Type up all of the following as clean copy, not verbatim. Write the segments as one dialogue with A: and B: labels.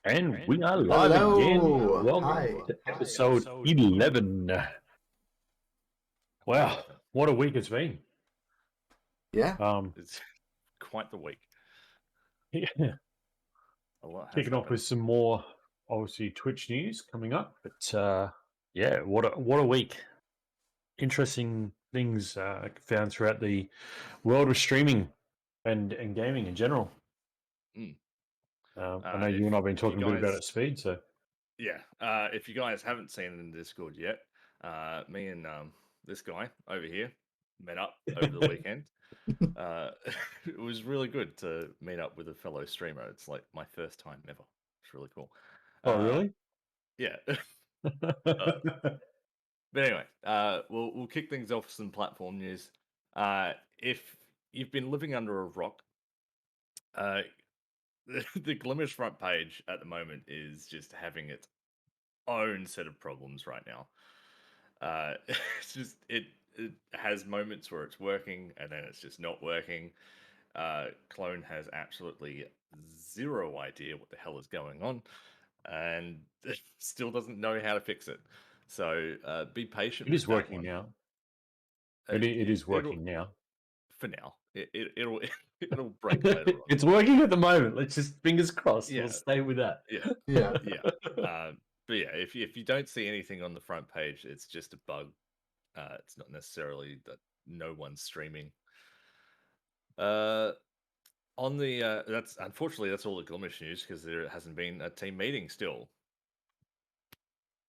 A: And we are live again.
B: Hello.
A: Welcome
B: Hi.
A: to episode 11. Wow, what a week it's been.
B: Yeah.
C: It's quite the week.
A: Yeah.
C: A lot has
A: Kicking off
C: happened.
A: with some more, obviously, Twitch news coming up. But yeah, what a week. Interesting things found throughout the world of streaming and gaming in general.
C: Mm.
A: I know you and I have been talking a bit about it, Speed. So
C: yeah, if you guys haven't seen it in Discord yet, me and this guy over here met up over the weekend. It was really good to meet up with a fellow streamer. It's like my first time ever. It's really cool.
A: Oh, really?
C: Yeah. But anyway, we'll kick things off with some platform news. If you've been living under a rock, the Glimesh front page at the moment is just having its own set of problems right now. It's just it has moments where it's working and then it's just not working. Clone has absolutely zero idea what the hell is going on, and still doesn't know how to fix it. So be patient.
A: It is
C: with that
A: working
C: one.
A: now. It is working now.
C: For now. It'll break later on.
A: It's working at the moment. Let's just fingers crossed.
C: Yeah.
A: We'll stay with that.
B: Yeah.
C: But yeah, if you don't see anything on the front page, it's just a bug. It's not necessarily that no one's streaming. On the that's unfortunately that's all the Glimesh news because there hasn't been a team meeting still.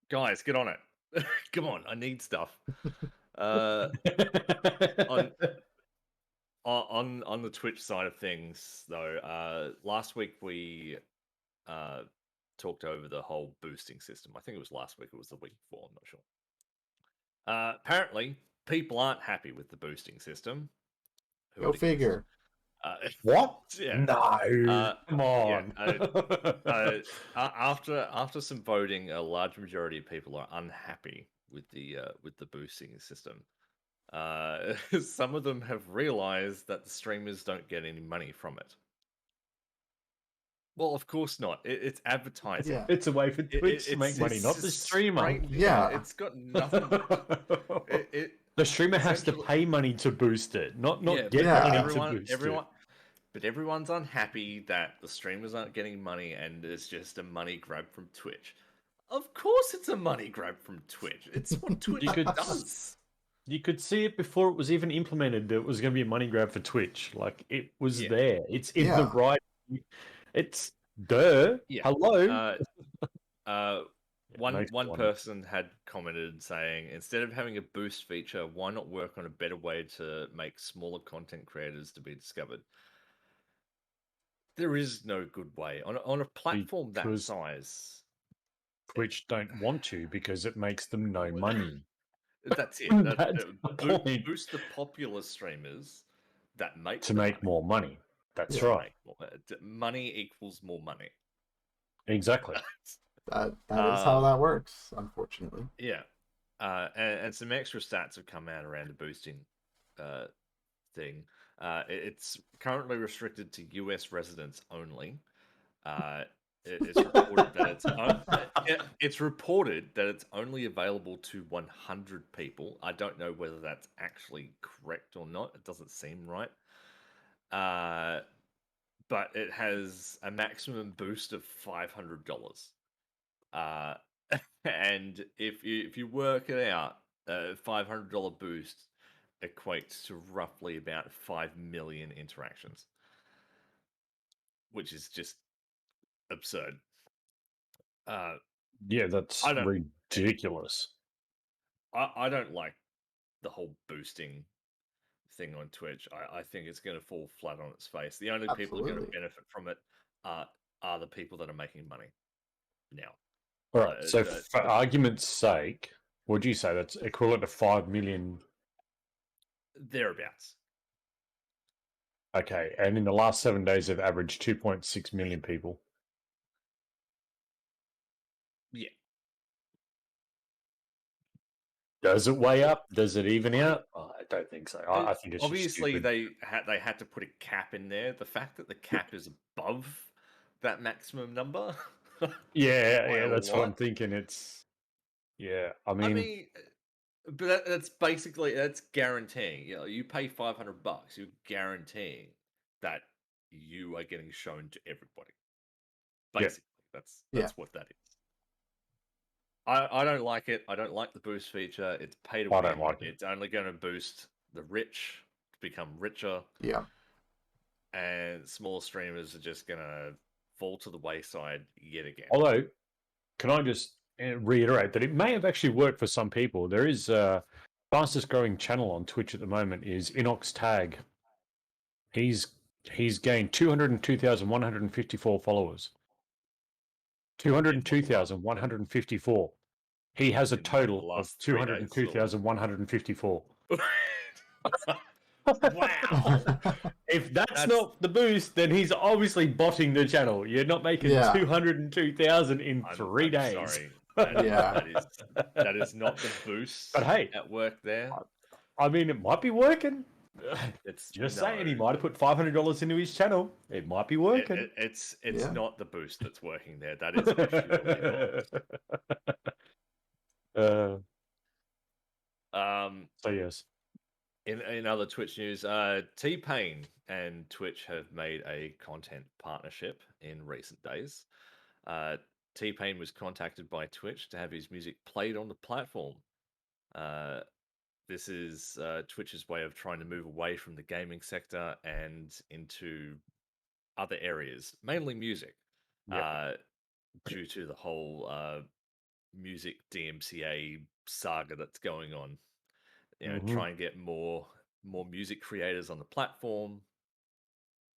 C: Guys, get on it. Come on, I need stuff. On the Twitch side of things, though, last week we talked over the whole boosting system. I think it was last week. It was the week before. I'm not sure. Apparently, people aren't happy with the boosting system.
B: Go figure.
A: What?
C: Yeah.
A: No. Come on.
C: Yeah, after some voting, a large majority of people are unhappy with the boosting system. Some of them have realized that the streamers don't get any money from it. Well, of course not. It's advertising.
B: Yeah.
A: It's a way for Twitch to make money, not the streamer.
B: Yeah.
C: It's got nothing.
A: The streamer has to pay money to boost it, not get money to boost it.
C: But everyone's unhappy that the streamers aren't getting money and it's just a money grab from Twitch. Of course it's a money grab from Twitch. It's what Twitch does.
A: You could see it before it was even implemented that it was going to be a money grab for Twitch. Like, it was there. It's in the right... It's... Duh.
C: Yeah.
A: Hello.
C: One person had commented saying, instead of having a boost feature, why not work on a better way to make smaller content creators to be discovered? There is no good way on a platform that size.
A: Twitch don't want to because it makes them no money.
C: That's it. Boost the popular streamers that make
A: more money. That's right.
C: Money equals more money.
A: Exactly.
B: That is how that works, unfortunately.
C: Yeah. And some extra stats have come out around the boosting thing. It's currently restricted to US residents only. It's reported that it's only available to 100 people. I don't know whether that's actually correct or not. It doesn't seem right. But it has a maximum boost of $500. And if you work it out, a $500 boost equates to roughly about 5 million interactions, which is just absurd.
A: Yeah, that's ridiculous.
C: I don't like the whole boosting thing on Twitch. I think it's going to fall flat on its face. The only people who are going to benefit from it are the people that are making money now.
A: All right. So, for argument's sake, would you say that's equivalent to 5 million?
C: Thereabouts.
A: Okay, and in the last 7 days, they've averaged 2.6 million people.
C: Yeah.
A: Does it weigh up? Does it even out? Oh, I don't think so. I think it's
C: obviously
A: just
C: they had to put a cap in there. The fact that the cap is above that maximum number
A: Yeah,
C: By a
A: that's what I'm
C: lot.
A: thinking. It's yeah. I
C: I
A: mean,
C: mean, but that's basically that's guaranteeing. You know, you pay $500, you're guaranteeing that you are getting shown to everybody.
A: yeah,
C: Basically,
B: Yeah.
C: that's what that is. I don't like it. I don't like the boost feature. It's pay to
A: I don't
C: win.
A: like it.
C: It's only going to boost the rich to become richer,
B: Yeah.
C: and small streamers are just going to fall to the wayside yet again.
A: Although, can I just reiterate that it may have actually worked for some people? There is fastest growing channel on Twitch at the moment is Inox Tag. He's he's gained 202,154 followers.
C: In what, the last
A: 202,154. He has a
C: in what, the
A: total of
C: last 3 days?
A: 202,154.
C: Wow.
A: If that's
C: That's
A: not the boost, then he's obviously botting the channel. You're not making
B: Yeah.
A: 202,000 in three
C: I'm
A: days.
C: sorry.
B: Yeah.
C: That is not the boost
A: But hey,
C: at work there.
A: I mean, it might be working.
C: It's
A: Just
C: no.
A: saying, he might have put $500 into his channel. It might be working.
C: It's
B: Yeah.
C: not the boost that's working there. That is purely
A: uh,
C: bots.
A: so yes,
C: In other Twitch news, T-Pain and Twitch have made a content partnership in recent days. T-Pain was contacted by Twitch to have his music played on the platform. This is Twitch's way of trying to move away from the gaming sector and into other areas, mainly music,
A: yeah.
C: due to the whole music DMCA saga that's going on. You know,
A: Mhm.
C: try and get more music creators on the platform.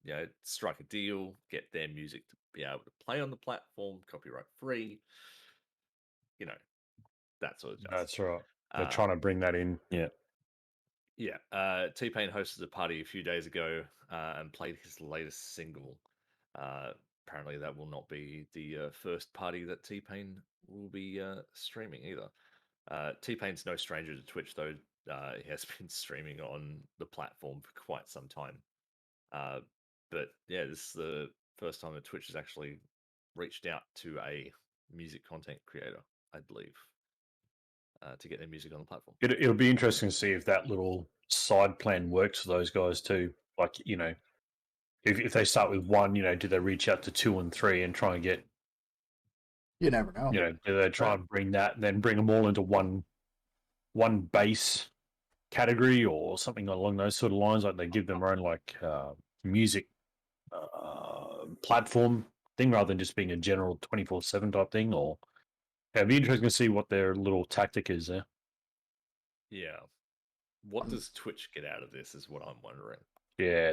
C: You know, strike a deal, get their music to be able to play on the platform, copyright free. You know, that sort of jazz.
A: That's right. They're
C: Uh,
A: trying to bring that in. Yeah.
C: Yeah, T-Pain hosted a party a few days ago and played his latest single. Apparently, that will not be the first party that T-Pain will be streaming either. T-Pain's no stranger to Twitch, though. He has been streaming on the platform for quite some time. But yeah, this is the first time that Twitch has actually reached out to a music content creator, I believe, to get their music on the platform.
A: It'll be interesting to see if that little side plan works for those guys too. Like, if they start with one, do they reach out to 2 and 3 and try and get,
B: You never know.
A: do they try
B: Right.
A: and bring that and then bring them all into one base category or something along those sort of lines? Like they give them their own like music platform thing rather than just being a general 24/7 type thing. Or it'd be interesting to see what their little tactic is there.
C: Yeah. What does Twitch get out of this is what I'm wondering.
A: Yeah,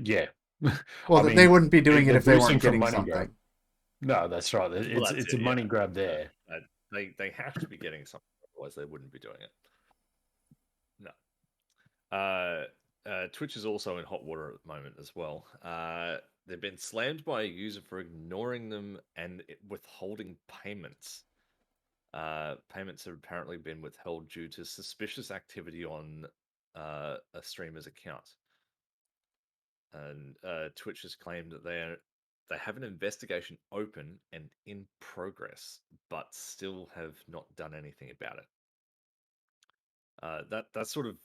A: yeah.
B: Well,
A: I
B: they
A: mean,
B: wouldn't be doing it
A: they're
B: if they
A: boosting
B: weren't
A: for
B: getting
A: money
B: something.
A: grab. No, that's right.
C: Well, that's
A: It's
C: it,
A: a money
C: yeah.
A: grab there.
C: They have to be getting something, otherwise they wouldn't be doing it. No. Twitch is also in hot water at the moment as well. They've been slammed by a user for ignoring them and withholding payments. Payments have apparently been withheld due to suspicious activity on a streamer's account. And Twitch has claimed that they have an investigation open and in progress, but still have not done anything about it. That sort of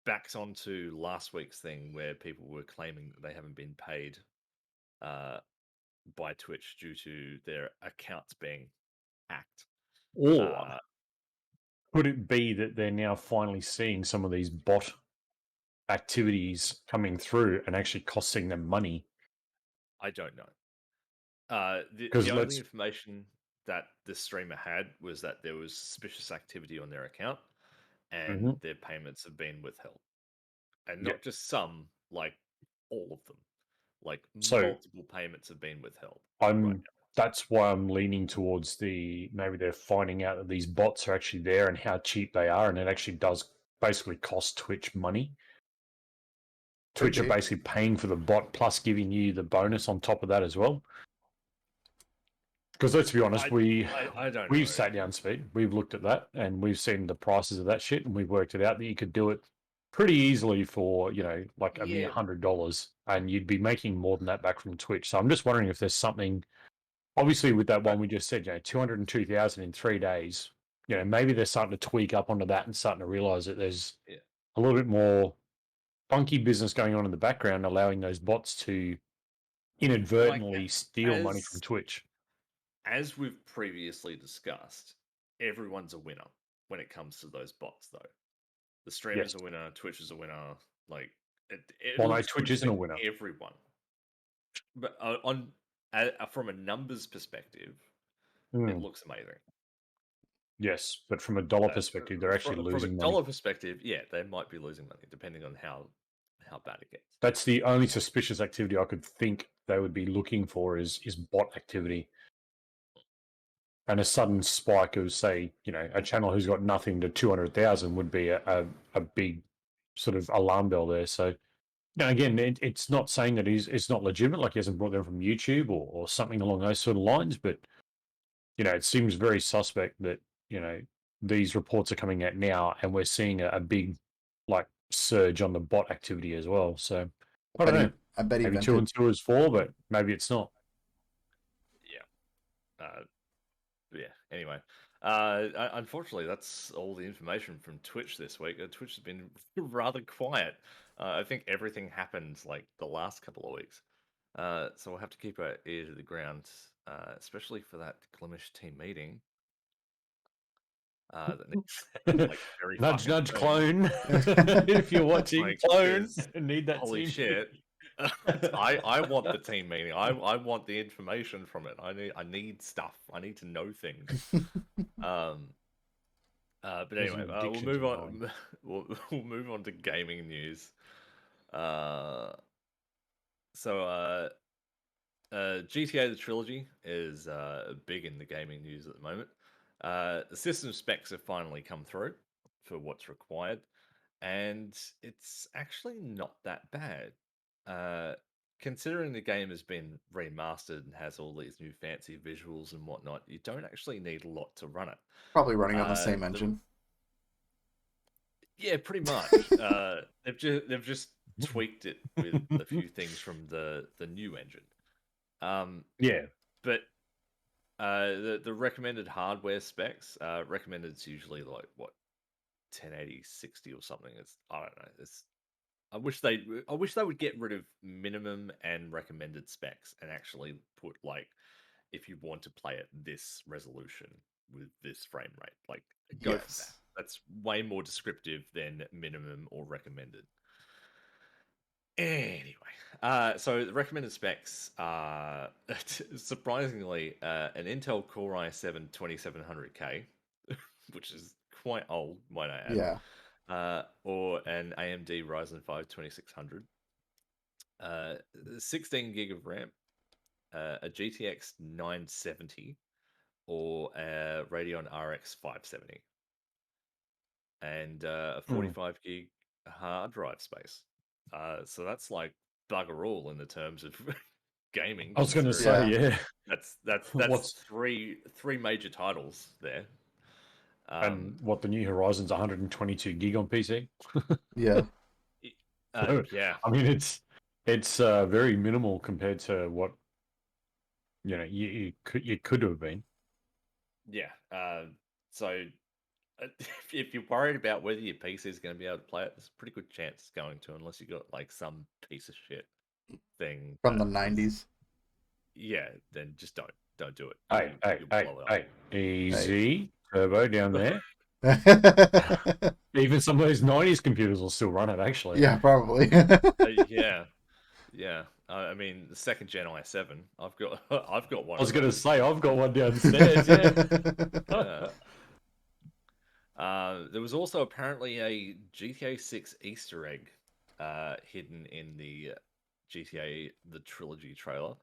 C: backs onto last week's thing where people were claiming that they haven't been paid by Twitch due to their accounts being hacked.
A: Or could it be that they're now finally seeing some of these bot activities coming through and actually costing them money?
C: I don't know. The
A: 'Cause
C: only information that the streamer had was that there was suspicious activity on their account and their payments have been withheld. And
A: Yeah.
C: not just some, like all of them. Like
A: So
C: multiple payments have been withheld right now.
A: that's why I'm leaning towards maybe they're finding out that these bots are actually there and how cheap they are, and it actually does basically cost Twitch money. Twitch are basically paying for the bot plus giving you the bonus on top of that as well. Because let's be honest,
C: I don't know.
A: we've sat down, Speed, we've looked at that, and we've seen the prices of that shit, and we've worked it out that you could do it pretty easily for like a mere $100, and you'd be making more than that back from Twitch. So I'm just wondering if there's something obviously with that one we just said, 202,000 in 3 days. Maybe they're starting to tweak up onto that and starting to realize that there's
C: Yeah.
A: a little bit more funky business going on in the background, allowing those bots to inadvertently steal money from Twitch.
C: As we've previously discussed, everyone's a winner when it comes to those bots, though. The streamer's
A: Yes.
C: a winner, Twitch is a winner. Like, it
A: Well, no,
C: looks
A: Twitch
C: good
A: isn't
C: for
A: a winner.
C: everyone. But from a numbers perspective, it
A: Mm,
C: looks amazing.
A: yes, but from a dollar perspective, they're actually
C: From a
A: losing money.
C: dollar perspective, yeah, they might be losing money depending on how bad it gets.
A: That's the only suspicious activity I could think they would be looking for is bot activity. And a sudden spike of, say, a channel who's got nothing to 200,000 would be a big sort of alarm bell there. So, again, it's not saying that it's not legitimate, like he hasn't brought them from YouTube or something along those sort of lines, but, it seems very suspect that, these reports are coming out now and we're seeing a big, like, surge on the bot activity as well. So, I don't know.
B: I bet he
A: Maybe 2 and 2 is 4, but maybe it's not.
C: Yeah. Yeah. Anyway, unfortunately, that's all the information from Twitch this week. Twitch has been rather quiet. I think everything happened like the last couple of weeks. So we'll have to keep our ear to the ground, especially for that Glimesh team meeting. That needs, like very
A: Nudge,
C: fucking
A: nudge,
C: soon.
A: clone. If you're watching,
C: Like,
A: clone,
C: 'cause
A: need that
C: holy
A: team.
C: shit. I want the team meeting. I want the information from it. I need stuff. I need to know things. But
A: There's an
C: anyway, we'll
A: addiction
C: move
A: to
C: on.
A: knowing.
C: We'll move on to gaming news. GTA the Trilogy is big in the gaming news at the moment. The system specs have finally come through for what's required, and it's actually not that bad. Considering the game has been remastered and has all these new fancy visuals and whatnot, you don't actually need a lot to run it.
B: Probably running on the same engine.
C: Yeah, pretty much. They've just tweaked it with a few things from the new engine.
A: Yeah.
C: But the recommended hardware specs, recommended is usually like what 1080 60 or something. I don't know. I wish they would get rid of minimum and recommended specs and actually put like if you want to play at this resolution with this frame rate, like go for that. That's way more descriptive than minimum or recommended. Anyway, so the recommended specs are surprisingly an Intel Core i7 2700K, which is quite old, might I add.
B: Yeah.
C: Or an AMD Ryzen 5 2600, 16 gig of RAM, a GTX 970, or a Radeon RX 570, and a 45 gig hard drive space. So that's like bugger all in the terms of gaming.
A: I was going to
C: considering
A: say, yeah.
C: That's three major titles there.
A: And what the new Horizon's 122 gig on PC.
B: Yeah.
A: So,
C: Yeah.
A: I mean, it's very minimal compared to what you could have been.
C: Yeah. So if you're worried about whether your PC is going to be able to play it, there's a pretty good chance it's going to, unless you got like some piece of shit thing
B: From the 90s.
C: Yeah, then just don't do it.
A: Hey, easy turbo down there. Even some of those 90s computers will still run it, actually.
B: Yeah, probably.
C: Yeah. I mean, the second gen i7, I've got one.
A: I was going to say I've got one downstairs. Yeah.
C: There was also apparently a GTA 6 Easter egg hidden in the GTA the Trilogy trailer.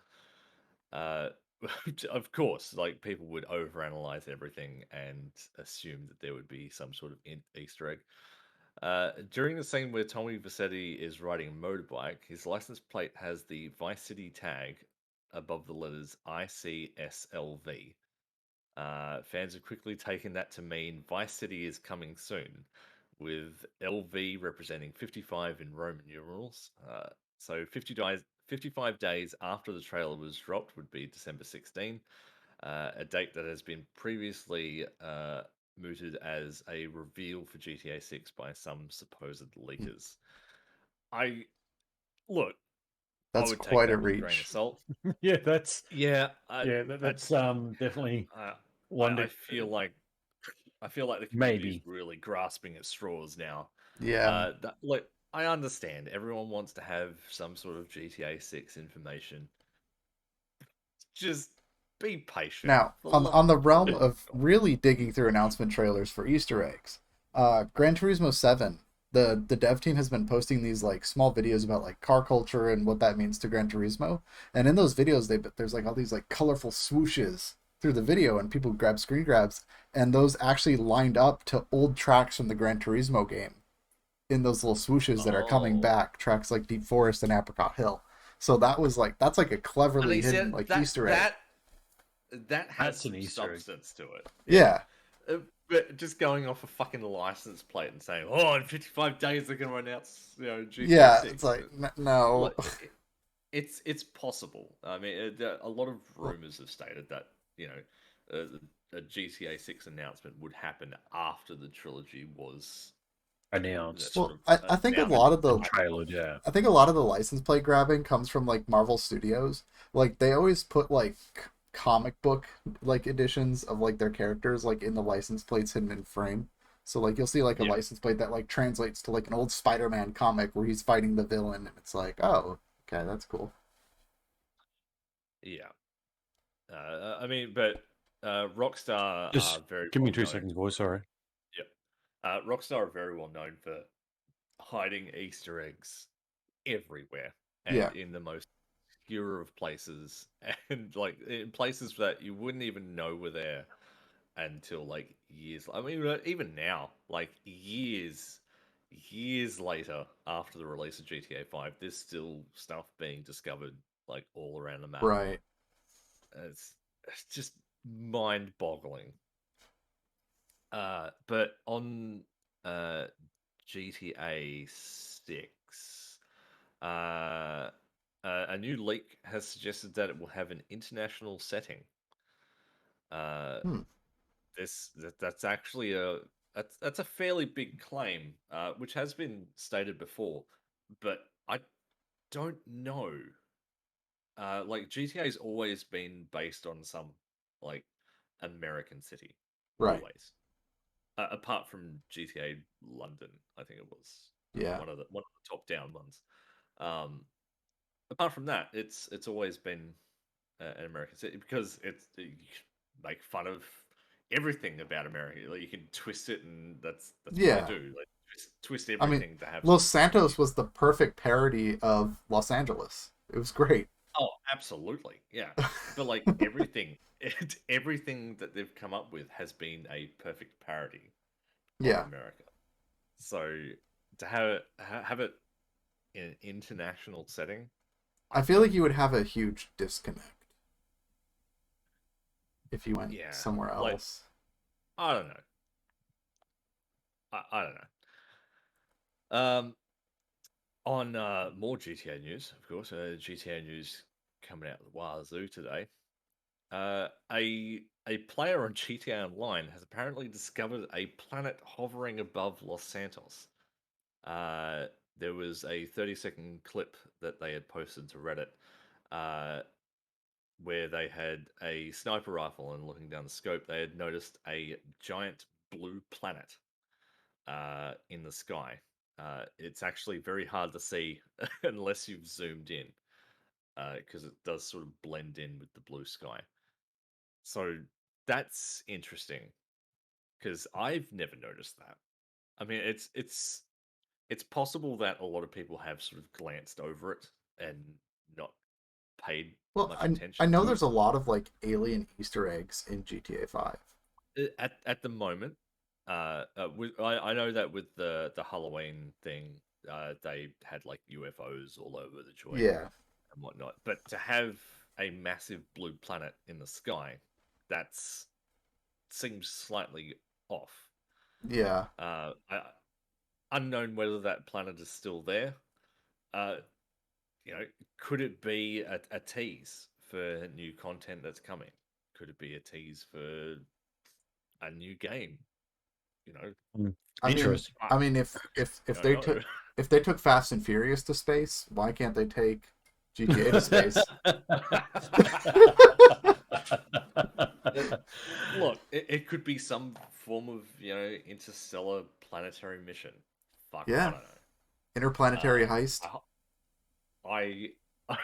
C: Of course, like people would overanalyze everything and assume that there would be some sort of Easter egg. During the scene where Tommy Vercetti is riding a motorbike, his license plate has the Vice City tag above the letters ICSLV. Fans have quickly taken that to mean Vice City is coming soon, with LV representing 55 in Roman numerals. So 55 days after the trailer was dropped would be December 16, a date that has been previously mooted as a reveal for GTA 6 by some supposed leakers. I look, I
B: That's
C: would take
B: quite a
C: that with a grain of
B: reach.
C: salt.
A: Yeah, that's
C: Yeah,
A: that's definitely one
C: I
A: to
C: feel like the community is
A: maybe.
C: really grasping at straws now.
B: Yeah.
C: Look, I understand everyone wants to have some sort of GTA 6 information. Just be patient.
B: Now,
C: For
B: on
C: love
B: the realm
C: of
B: of
C: God.
B: really digging through announcement trailers for Easter eggs, Gran Turismo 7, the dev team has been posting these like small videos about like car culture and what that means to Gran Turismo. And in those videos, there's like all these like colorful swooshes through the video, and people grab screen grabs, and those actually lined up to old tracks from the Gran Turismo game in those little swooshes that are coming
C: Oh,
B: back, tracks like Deep Forest and Apricot Hill. So that's like a
C: and
B: cleverly
C: he
B: hidden
C: said
B: like Easter egg.
C: that has
A: That's an
C: some
A: Easter egg.
C: substance to it. Yeah.
B: Yeah,
C: But just going off a fucking license plate and saying, "Oh, in 55 days they're going to announce, GTA
B: yeah. It's
C: 6."
B: like no.
C: Look, it's possible. I mean, a lot of rumors have stated that a GTA 6 announcement would happen after the trilogy was
A: Announced
C: sort
B: Well,
C: of
B: I think a
C: announced.
B: lot of the
A: and trailered, yeah.
B: I think a lot of the license plate grabbing comes from like Marvel Studios. Like they always put like comic book like editions of like their characters like in the license plates hidden in frame. So like you'll see like a
C: Yeah,
B: license plate that like translates to like an old Spider-Man comic where he's fighting the villain, and it's like, oh, okay, that's cool.
C: yeah. I mean, but Rockstar are
A: Just
C: very
A: give me
C: well
A: two
C: known.
A: seconds, boys. Sorry.
C: Yep. Rockstar are very well known for hiding Easter eggs everywhere
B: Yeah,
C: and in the most obscure of places, and like in places that you wouldn't even know were there until like years. I mean, even now, like years later after the release of GTA 5, there's still stuff being discovered like all around the map.
B: right.
C: It's just mind-boggling. But on uh GTA 6, a new leak has suggested that it will have an international setting. Uh,
B: Hmm.
C: that's actually that's a fairly big claim, which has been stated before, but I don't know. Like GTA's always been based on some like American city,
B: Right.
C: always. Apart from GTA London, I think it was
B: Yeah.
C: one of the top down ones. Um, Apart from that, it's always been an American city because you can make fun of everything about America. Like you can twist it, and that's what they
B: Yeah.
C: do. Like twist
B: I mean,
C: everything to have
B: Los
C: something
B: Santos
C: American.
B: was the perfect parody of Los Angeles. It was great.
C: Oh, absolutely, yeah. But like everything, everything that they've come up with has been a perfect parody of
B: Yeah.
C: America. So to have it in an international setting, I
B: I feel like
C: don't.
B: you would have a huge disconnect if you went
C: Yeah,
B: somewhere
C: like
B: else.
C: I don't know. I don't know. On more GTA news, of course, GTA news coming out of the Wazoo today. A player on GTA Online has apparently discovered a planet hovering above Los Santos. Uh, there was a 30-second clip that they had posted to Reddit, uh, where they had a sniper rifle and looking down the scope, they had noticed a giant blue planet in the sky. It's actually very hard to see unless you've zoomed in, because it does sort of blend in with the blue sky. So that's interesting because I've never noticed that. I mean, it's possible that a lot of people have sort of glanced over it and not paid
B: Well,
C: much
B: I
C: attention
B: know
C: to it.
B: there's a lot of like alien Easter eggs in GTA 5.
C: At the moment, I know that with the Halloween thing, they had like UFOs all over the joint
B: Yeah.
C: and whatnot. But to have a massive blue planet in the sky, that's seems slightly off.
B: Yeah.
C: Unknown whether that planet is still there. Uh, could it be a tease for new content that's coming? Could it be a tease for a new game? You know,
A: Mm,
B: I mean,
A: interesting.
B: I mean,
C: I
B: if
C: don't
B: they
C: know.
B: took if they took Fast and Furious to space, why can't they take GTA to space?
C: Look, it could be some form of interstellar planetary mission. Fuck, I
B: Yeah,
C: don't know.
B: interplanetary heist.
C: I, I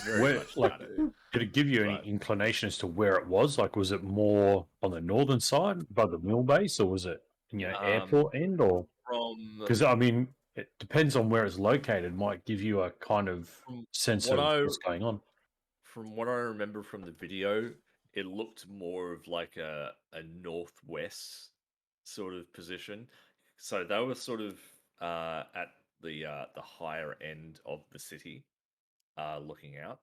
C: very
A: Where,
C: much
A: like,
C: doubt it.
A: did it give you any
C: But
A: inclination as to where it was? Like, was it more on the northern side by the mill base, or was it, airport end? Or
C: from
A: because I mean, it depends on where it's located. Might give you a kind of
C: from
A: sense
C: what
A: of
C: I
A: what's going on.
C: from what I remember from the video, it looked more of like a northwest sort of position. So they were sort of at the higher end of the city, looking out,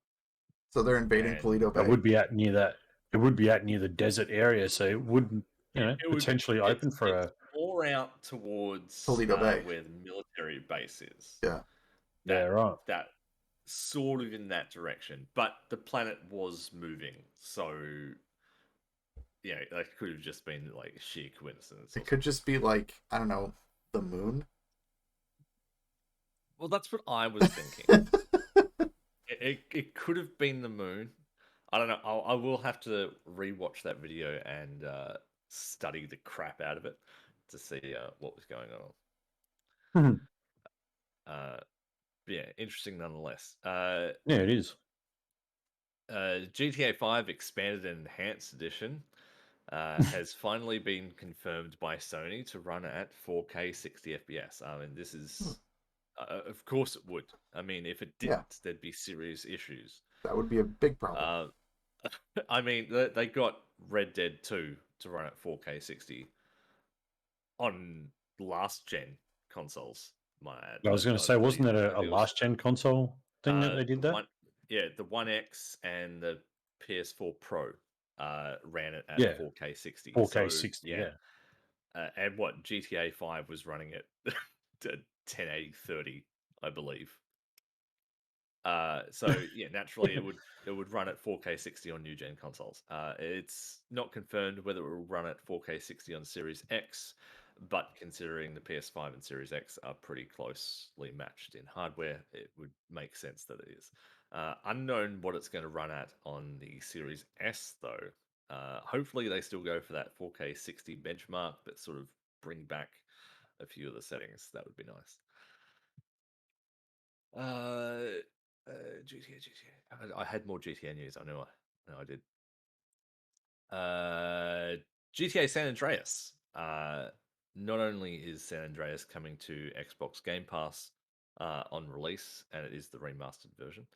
B: So they're invading
C: and
B: Toledo
A: It
B: Bay.
A: would be at near that. It would be at near the desert area, so it wouldn't,
C: it would
A: potentially open for
C: it's
A: a.
C: more out towards
B: Toledo Bay.
C: where the military base is.
B: Yeah.
A: Yeah,
C: That
A: right.
C: that sort of in that direction, but the planet was moving, so that could have just been like sheer coincidence or
B: It could
C: something.
B: just be like, I don't know, the moon.
C: Well, that's what I was thinking. It could have been the moon. I don't know. I will have to rewatch that video and study the crap out of it to see what was going on.
A: Mhm.
C: But yeah, interesting nonetheless.
A: Yeah, it is.
C: GTA 5 Expanded and Enhanced Edition has finally been confirmed by Sony to run at 4K 60 FPS. I mean, this
B: Hmm.
C: is, of course, it would. I mean, if it
B: Yeah,
C: didn't, there'd be serious issues.
B: that would be a big problem.
C: Uh, I mean, they got Red Dead 2 to run at 4K 60 on last gen consoles. My ad,
A: I was going to
C: I
A: say, wasn't
C: believe.
A: it
C: I
A: a
C: think it was
A: last gen console thing that they did
C: the
A: that?
C: one, the One X and the PS4 Pro ran it at
A: Yeah,
C: 4K 60.
A: 4K
C: So
A: 60.
C: yeah,
A: Yeah,
C: and what GTA 5 was running at to 1080 30, I believe. So yeah, naturally it would run at 4K 60 on new gen consoles. It's not confirmed whether it will run at 4K 60 on Series X, but considering the PS5 and Series X are pretty closely matched in hardware, it would make sense that it is. Unknown what it's going to run at on the Series S though. Hopefully they still go for that 4K 60 benchmark, but sort of bring back a few of the settings. That would be nice. Uh, GTA. I had more GTA news. I did. GTA San Andreas. Not only is San Andreas coming to Xbox Game Pass on release, and it is the remastered version,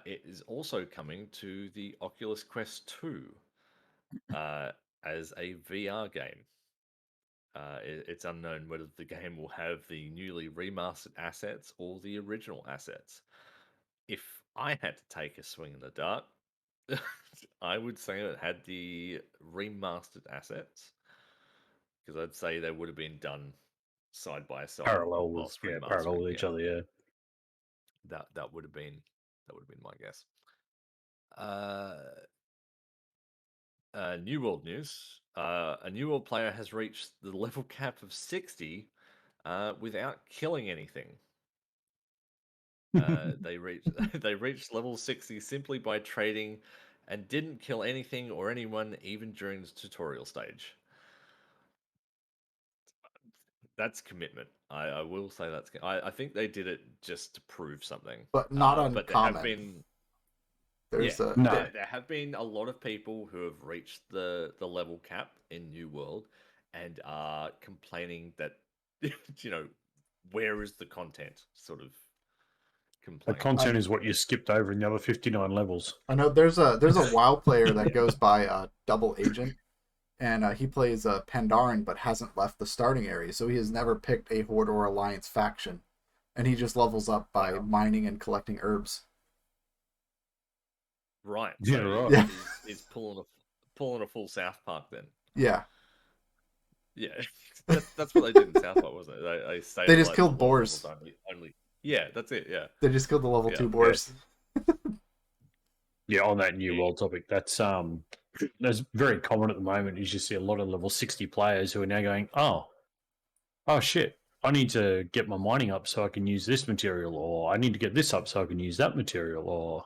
C: it is also coming to the Oculus Quest 2 uh, as a VR game. It's unknown whether the game will have the newly remastered assets or the original assets. If I had to take a swing in the dark, I would say it had the remastered assets because I'd say they would have been done side by side whilst
A: parallel
C: remastering.
A: with each
C: Yeah,
A: other. Yeah.
C: that would have been my guess. Uh, New World news. A New World player has reached the level cap of 60 without killing anything. They reached they reached level 60 simply by trading and didn't kill anything or anyone even during the tutorial stage. That's commitment. I will say I think they did it just to prove something.
B: But not
C: But there have
B: uncommon.
C: been
B: There's a
A: No,
C: there have been a lot of people who have reached the level cap in New World and are complaining that you know where is the content sort of
A: the
C: complaint.
B: I
A: content is what you skipped over in the other 59 levels.
B: I know there's a WoW player that goes by Double Agent, and he plays Pandaren but hasn't left the starting area, so he has never picked a Horde or Alliance faction, and he just levels up by
C: Wow.
B: mining and collecting herbs.
C: Right.
A: Yeah,
C: So
A: right.
B: Yeah,
C: is pulling a full South Park then.
B: yeah.
C: Yeah, that's what they did in South Park, wasn't it? They
B: They just
C: stabilized the
B: killed
C: lower levels
B: boars.
C: only. Yeah, that's it. Yeah,
B: They just killed the level
C: yeah,
B: 2
C: yeah,
B: boars.
A: Yeah, on that new
C: yeah,
A: world topic, that's very common at the moment. Is you see a lot of level 60 players who are now going, oh shit, I need to get my mining up so I can use this material, or I need to get this up so I can use that material, or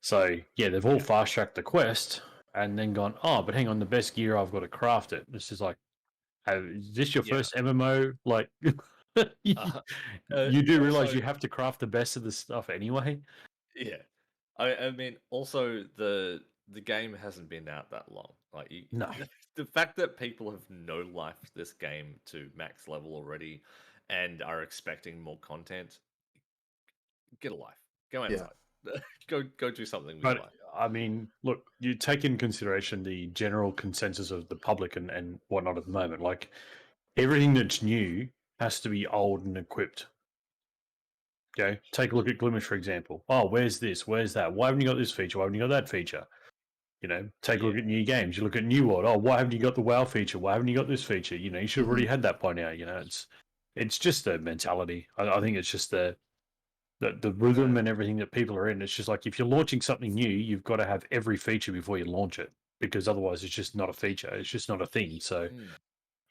A: so yeah, they've all
C: yeah,
A: fast tracked the quest and then gone, oh, but hang on, the best gear I've got to craft it. This is like, is this your
C: yeah.
A: first MMO? Like, you,
C: Uh,
A: you do realize
C: also,
A: you have to craft the best of the stuff anyway.
C: yeah. I mean, also the game hasn't been out that long. Like
A: No,
C: the fact that people have no lifed this game to max level already, and are expecting more content. Get a life. Go
B: Yeah.
C: outside. Go do something with your
A: but
C: life.
A: I mean, look, you take in consideration the general consensus of the public and whatnot at the moment. Like everything that's new has to be old and equipped. Okay, take a look at Glimesh for example. Oh, where's this? Where's that? Why haven't you got this feature? Why haven't you got that feature? You know, take a
C: Yeah.
A: look at new games. You look at New World. Oh, why haven't you got the WoW feature? Why haven't you got this feature? You know, you should have
B: Hmm.
A: already had that by now. You know, it's just the mentality. I think it's just the
C: Uh,
A: rhythm and everything that people are in. It's just like if you're launching something new, you've got to have every feature before you launch it because otherwise it's just not a feature. It's just not a thing. So
C: mm,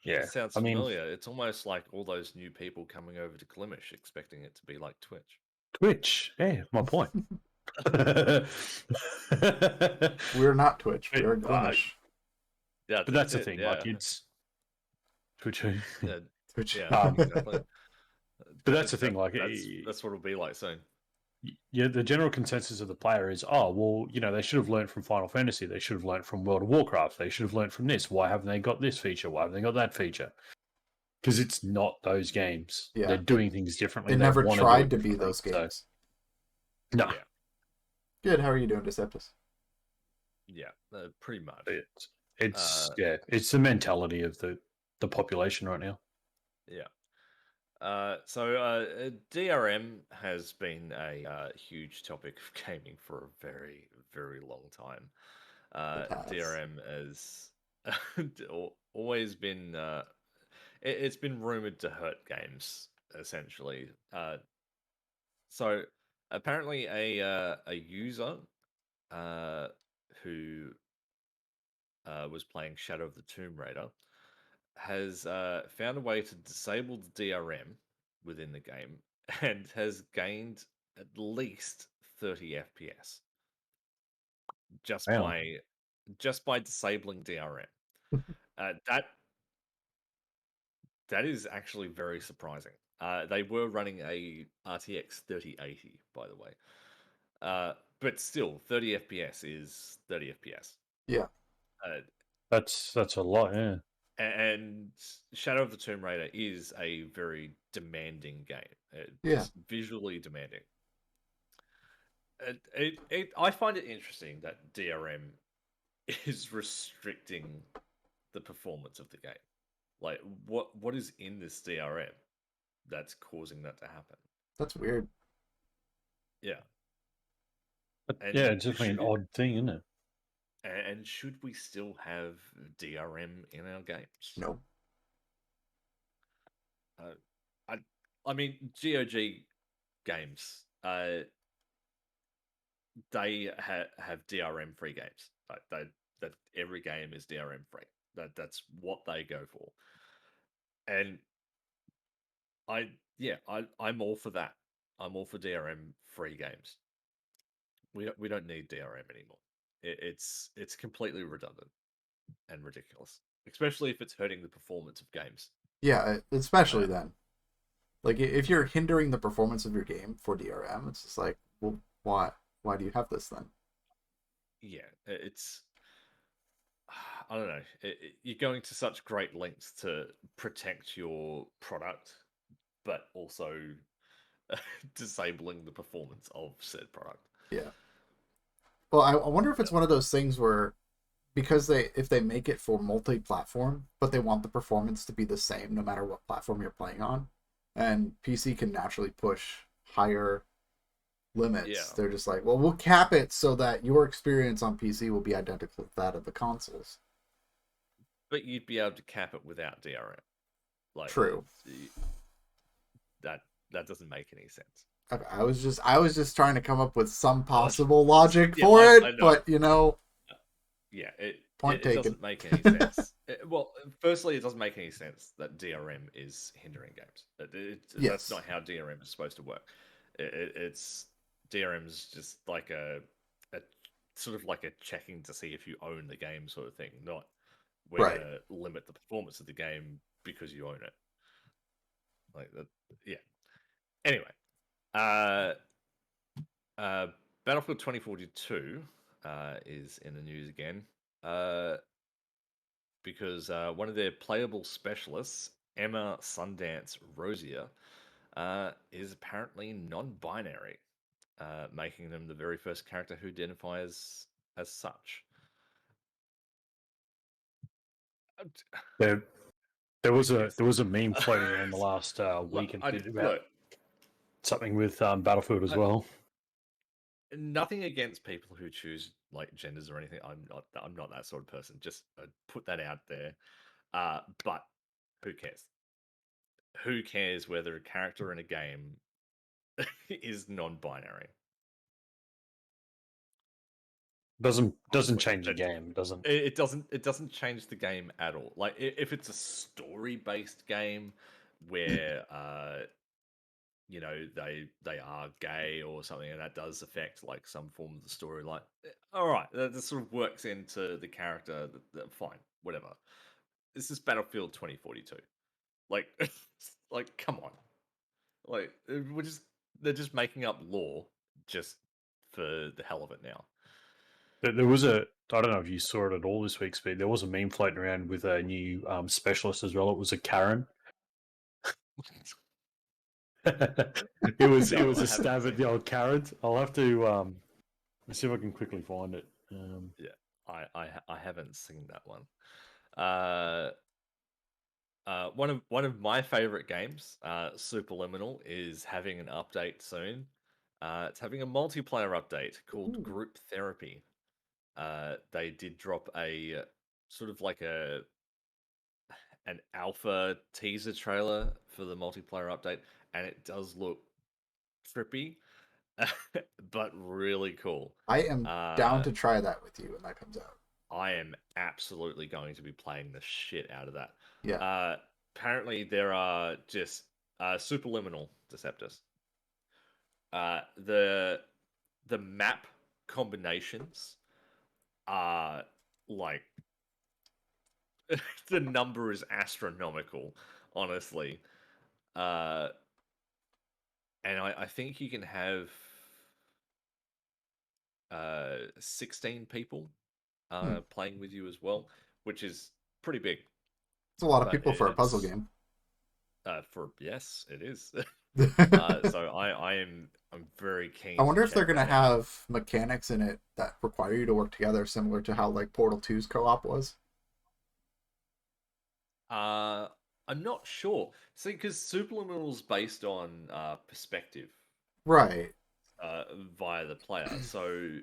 A: yeah,
C: sounds
A: I mean,
C: familiar. It's almost like all those new people coming over to Glimesh expecting it to be like Twitch.
A: Twitch. Yeah, my point. but,
B: We're not Twitch. We're
A: uh,
B: Glimesh.
C: Yeah,
A: but
C: that's
A: that's the
C: it.
A: thing.
C: Yeah.
A: Like it's Twitch.
C: Yeah,
B: Twitch.
C: yeah, exactly.
A: But that's the thing. Like
C: That's what it'll be like soon.
A: yeah, the general consensus of the player is, oh, well, you know, they should have learned from Final Fantasy. They should have learned from World of Warcraft. They should have learned from this. Why haven't they got this feature? Why haven't they got that feature? Because it's not those games. They're
B: Yeah.
A: doing things differently.
B: It
A: They
B: never
A: want to do
B: tried
A: it
B: to be
A: differently.
B: those
A: So,
B: games.
A: no,
C: Yeah,
B: Good. How are you doing, Deceptus?
C: yeah, pretty much.
A: it's
C: Uh,
A: yeah, it's the mentality of the population right now.
C: yeah. DRM has been a huge topic of gaming for a very, very long time.
B: It has.
C: DRM has always been it's been rumored to hurt games essentially. So apparently a user uh, who was playing Shadow of the Tomb Raider has found a way to disable the DRM within the game and has gained at least 30 FPS just
A: Wow,
C: by just by disabling DRM. That is actually very surprising. They were running a RTX 3080, by the way, but still, 30 FPS is 30 FPS.
B: Yeah.
C: Uh,
A: that's a lot. Yeah,
C: and Shadow of the Tomb Raider is a very demanding game.
B: Yeah.
C: Just visually demanding. I find it interesting that DRM is restricting the performance of the game. Like, what is in this DRM that's causing that to happen?
B: That's weird.
C: Yeah,
A: but yeah,
C: and
A: it's definitely an
C: should
A: odd thing, isn't it?
C: and should we still have DRM in our games?
B: No.
C: Uh, I I mean, GOG games. They have DRM free games. Like that every game is DRM free. That's what they go for. And I'm all for that. I'm all for DRM free games. We don't need DRM anymore. It's completely redundant and ridiculous, especially if it's hurting the performance of games.
B: Yeah, especially
C: Uh,
B: then. Like, if you're hindering the performance of your game for DRM, it's just like, well, why? Why do you have this then?
C: yeah, it's I don't know. You're going to such great lengths to protect your product, but also disabling the performance of said product.
B: Yeah. Well, I wonder if it's one of those things where, because if they make it for multi-platform, but they want the performance to be the same no matter what platform you're playing on, and PC can naturally push higher limits.
C: Yeah,
B: They're just like, well, we'll cap it so that your experience on PC will be identical to that of the consoles.
C: but you'd be able to cap it without DRM. Like
B: True.
C: that that doesn't make any sense.
B: Okay, I was just trying to come up with some
C: Logic.
B: possible logic
C: Yeah,
B: for
C: I
B: it,
C: know.
B: but you know,
C: Yeah,
B: point
C: it
B: taken.
C: doesn't make any sense. Well, firstly, it doesn't make any sense that DRM is hindering games. That's
B: Yes.
C: not how DRM is supposed to work. It's DRM's just like a sort of like a checking to see if you own the game sort of thing. Not we're
B: Right.
C: gonna limit the performance of the game because you own it. Like that. Yeah. Anyway, uh, uh, Battlefield 2042 is in the news again. Because one of their playable specialists, Emma Sundance Rosier, is apparently non-binary, making them the very first character who identifies as such.
A: There, there
C: Who
A: was a
C: cares?
A: there was a meme floating around the last week and bit about
C: Look,
A: something with Battlefield as well.
C: nothing against people who choose like genders or anything. I'm not that sort of person. Just put that out there. But who cares? Who cares whether a character in a game is non-binary?
A: Doesn't
C: Honestly,
A: change the game. Doesn't.
C: it doesn't change the game at all. Like if it's a story based game where you know they are gay or something, and that does affect like some form of the story. Like all right, that sort of works into the character. Fine, whatever. This is Battlefield 2042. Like like come on, like they're just making up law just for the hell of it now.
A: There was a. I don't know if you saw it at all this week, Speed. There was a meme floating around with a new specialist as well. It was a Karen. It
C: No,
A: was
C: I
A: a
C: haven't
A: stab at
C: seen
A: the
C: that.
A: old Karens. I'll have to let's see if I can quickly find it.
C: Yeah, I haven't seen that one. Uh, one of my favorite games, Superliminal, is having an update soon. It's having a multiplayer update called
B: Ooh.
C: Group Therapy. They did drop a sort of like an alpha teaser trailer for the multiplayer update, and it does look trippy, but really cool.
B: I am down
C: Uh,
B: to try that with you when that comes out.
C: I am absolutely going to be playing the shit out of that.
B: Yeah.
C: Apparently, there are just superliminal Deceptors. The map combinations are like the number is astronomical, honestly. Uh, and I think you can have 16 people
B: Hmm.
C: playing with you as well, which is pretty big.
B: It's a lot of
C: But
B: people for a puzzle
C: it's
B: game.
C: for yes, it is.
B: I
C: So I'm very keen to
B: wonder if they're
C: check
B: gonna
C: that out.
B: have mechanics in it that require you to work together, similar to how like Portal 2's co-op was.
C: Uh, I'm not sure. See, because Superliminal's based on perspective
B: Right.
C: uh, via the player, so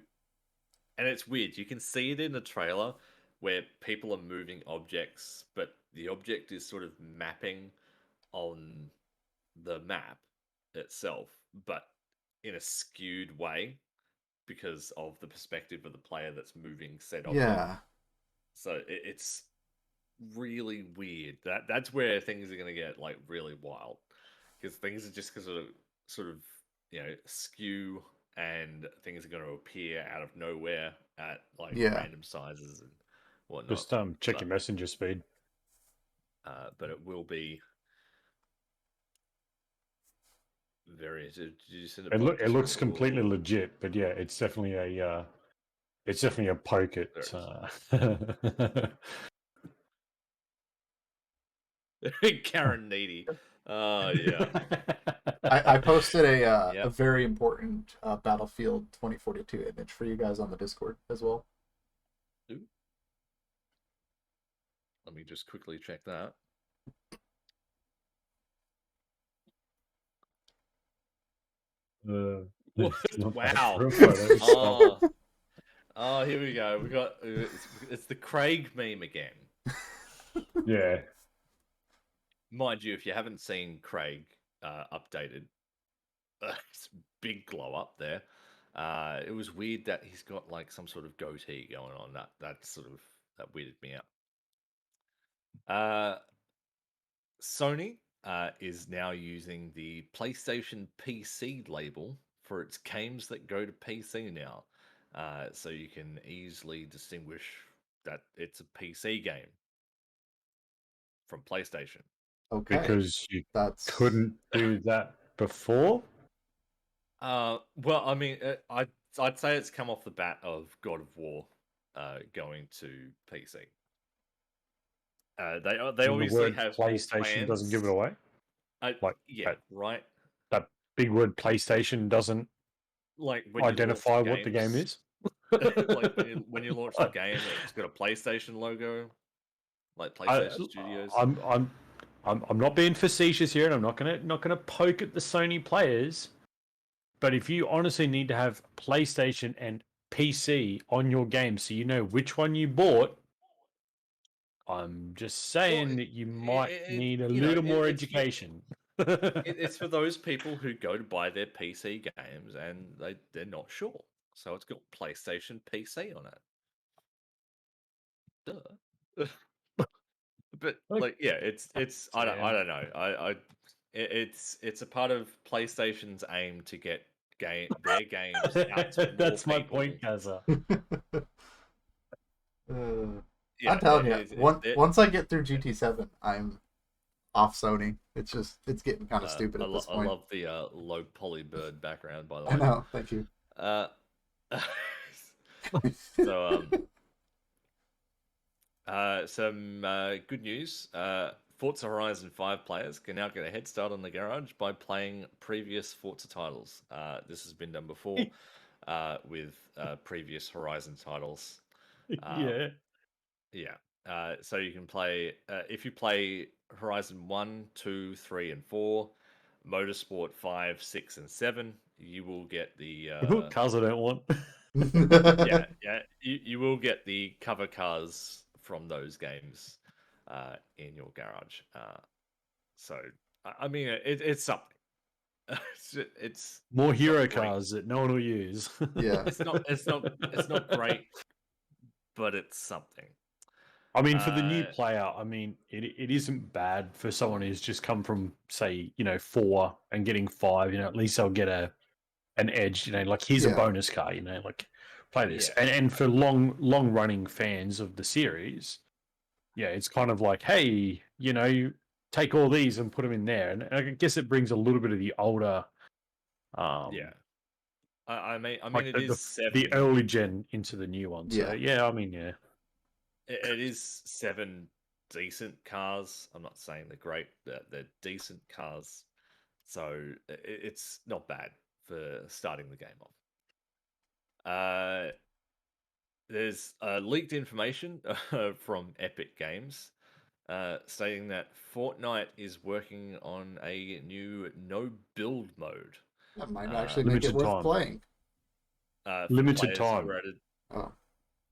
C: and it's weird. You can see it in the trailer where people are moving objects, but the object is sort of mapping on the map itself, but in a skewed way because of the perspective of the player that's moving said object.
B: Yeah.
C: So it's really weird. That's where things are going to get like really wild because things are just going to sort of skew and things are going to appear out of nowhere at like
B: Yeah.
C: random sizes and whatnot.
A: just check your messenger, Speed.
C: But it will be very. Did you send it by
A: It looks
C: Discord
A: completely
C: or
A: legit, but yeah, it's definitely a poke at.
C: there it is. Karen Needy. Oh yeah.
B: I posted a
C: Yep.
B: very important Battlefield 2042 image for you guys on the Discord as well.
C: Ooh. Let me just quickly check that. What?
A: It's not bad
C: Wow.
A: for a photo. Stop.
C: Oh, here we go. We got it's the Craig meme again.
A: Yeah,
C: Mind you, if you haven't seen Craig updated, It's a big glow up there. It was weird that he's got like some sort of goatee going on. That weirded me out. Sony is now using the PlayStation PC label for its games that go to PC now. So you can easily distinguish that it's a PC game from PlayStation.
B: Okay,
A: because you
B: that's
A: couldn't do that before.
C: Well, I mean, I'd say it's come off the bat of God of War going to PC. They
A: And the
C: obviously
A: word
C: have
A: PlayStation doesn't give it
C: plans.
A: away. Like
C: Yeah,
A: that,
C: right.
A: that big word PlayStation doesn't
C: Like when you launch
A: identify what the game
C: games,
A: is.
C: like when you launch the game, it's got a PlayStation logo, like
A: I,
C: PlayStation Studios.
A: I'm not being facetious here, and I'm not gonna poke at the Sony players. But if you honestly need to have PlayStation and PC on your game, so you know which one you bought, I'm just
C: Well,
A: saying that you might need a little more education.
C: it's for those people who go to buy their PC games and they're not sure, so it's got PlayStation PC on it. Duh. But like, yeah, it's I don't know. It's a part of PlayStation's aim to get their games out to more
A: That's my point,
C: people.
A: Kaza.
B: I'm
C: Yeah,
B: telling you,
C: it
B: once I get through GT7, I'm off Sony. It's getting kind of stupid at this
C: I
B: point.
C: love the low poly bird background, by the
B: I
C: way.
B: know. Thank you.
C: Uh, so some good news. Forza Horizon 5 players can now get a head start on the garage by playing previous Forza titles. This has been done before with previous Horizon titles.
A: Yeah.
C: Yeah. So you can play, if you play Horizon 1, 2, 3, and 4, Motorsport 5, 6, and 7, you will get the.
A: Cars I don't want.
C: Yeah, you will get the cover cars from those games in your garage. So I mean, it's something.
A: More
C: It's not
A: hero
C: great.
A: cars that no one will use.
B: Yeah.
C: It's not great, but it's something.
A: I mean, for the new
C: Uh,
A: player, I mean, it isn't bad for someone who's just come from, say, 4 and getting 5. At least they'll get an edge. Like here's a
B: Yeah.
A: bonus car. Like play this.
C: yeah,
A: And for long running fans of the series, yeah, it's kind of like, hey, take all these and put them in there. And I guess it brings a little bit of the older,
C: yeah.
A: um,
C: I mean,
A: like
C: it is
A: the
C: 7.
A: early gen into the new one. So
B: Yeah.
A: yeah, I mean, yeah.
C: It is 7 decent cars. I'm not saying they're great. They're decent cars. So it's not bad for starting the game off. There's leaked information from Epic Games stating that Fortnite is working on a new no build mode
B: That might
C: uh,
B: actually make it
A: Limited
B: worth
A: time.
B: playing.
C: for
A: Limited
C: players who
A: time.
C: are at a.
B: Oh.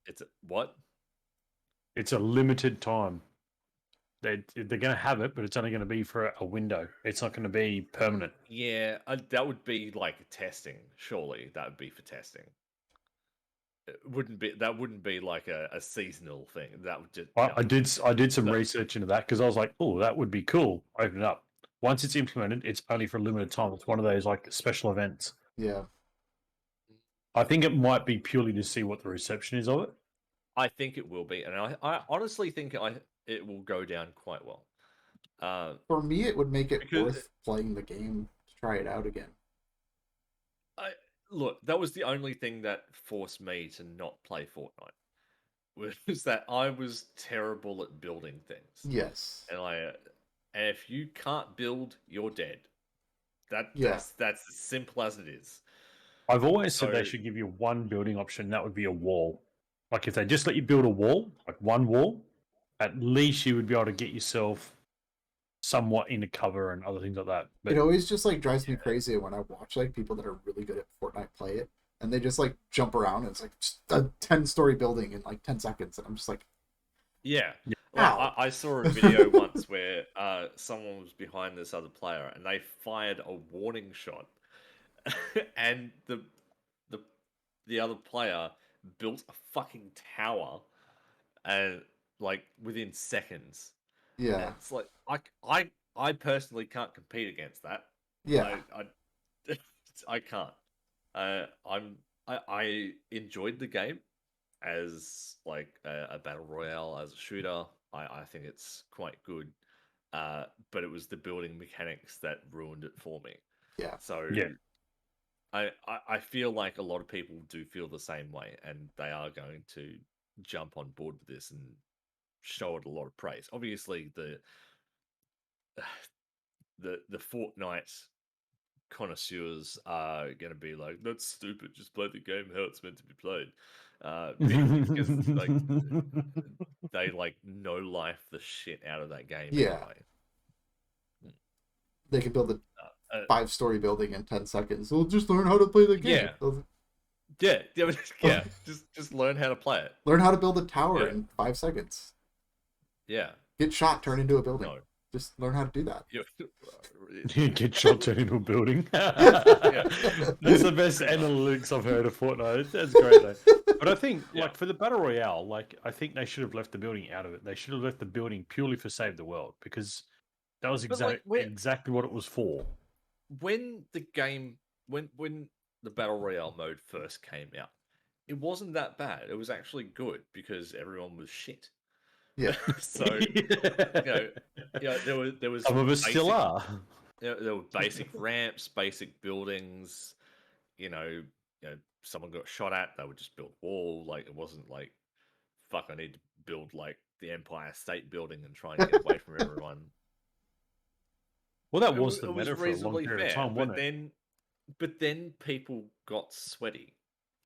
C: It's a, what?
A: It's a limited time. They're going to have it, but it's only going to be for a window. It's not going to be permanent.
C: Yeah, that would be like testing. Surely that would be for testing. That wouldn't be like a seasonal thing. That would just no.
A: I did some
C: But
A: research into that because I was like, oh, that would be cool. Open it up. Once it's implemented, it's only for a limited time. It's one of those like special events.
B: Yeah.
A: I think it might be purely to see what the reception is of it.
C: I think it will be, and I honestly think it will go down quite well.
B: For me, it would make it
C: Because
B: worth playing the game to try it out again.
C: I look, that was the only thing that forced me to not play Fortnite was that I was terrible at building things,
B: Yes.
C: and if you can't build, you're dead.
B: Yeah.
C: That's as simple as it is.
A: I've always said they
C: So
A: should give you one building option. That would be a wall. Like if they just let you build a wall, like one wall, at least you would be able to get yourself somewhat into cover and other things like that.
B: It
A: But
B: always just like drives me crazy when I watch like people that are really good at Fortnite play it, and they just like jump around and it's like just a 10-story building in like 10 seconds, and I'm just like,
C: yeah, like
B: ow.
C: I saw a video once where someone was behind this other player and they fired a warning shot and the the other player built a fucking tower, and like within seconds. And
B: Yeah.
C: it's like I personally can't compete against that.
B: Yeah.
C: I I can't. I enjoyed the game as like a battle royale, as a shooter. I think it's quite good. But it was the building mechanics that ruined it for me.
B: Yeah.
C: So
A: Yeah.
C: I feel like a lot of people do feel the same way, and they are going to jump on board with this and show it a lot of praise. Obviously, the Fortnite connoisseurs are going to be like, "That's stupid. Just play the game how it's meant to be played," because like they like no life the shit out of that game
B: Yeah.
C: anyway.
B: They can build a
C: Uh,
B: 5-story building in 10 seconds. We'll just learn how to play the game.
C: yeah. Just learn how to play it.
B: Learn how to build a tower
C: Yeah.
B: in 5 seconds.
C: Yeah.
B: Get shot, turn into a building.
C: No.
B: Just learn how to do that.
A: Get shot turned into a building.
C: Yeah.
A: That's the best analytics I've heard of Fortnite. That's great though. But I think,
C: Yeah.
A: like for the battle royale, like I think they should have left the building out of it. They should have left the building purely for save the world, because that was
C: But like,
A: exactly what it was for.
C: when the game, when the battle royale mode first came out, it wasn't that bad. It was actually good because everyone was shit.
B: Yeah.
C: So there was
A: Some of us still
C: basic-
A: are.
C: there were basic ramps, basic buildings. Someone got shot at, they would just build wall. Like, it wasn't like, fuck, I need to build like the Empire State Building and try and get away from everyone.
A: Well, that was the
C: It was
A: meta for a long
C: reasonably
A: period of
C: fair,
A: time, wasn't it?
C: but then people got sweaty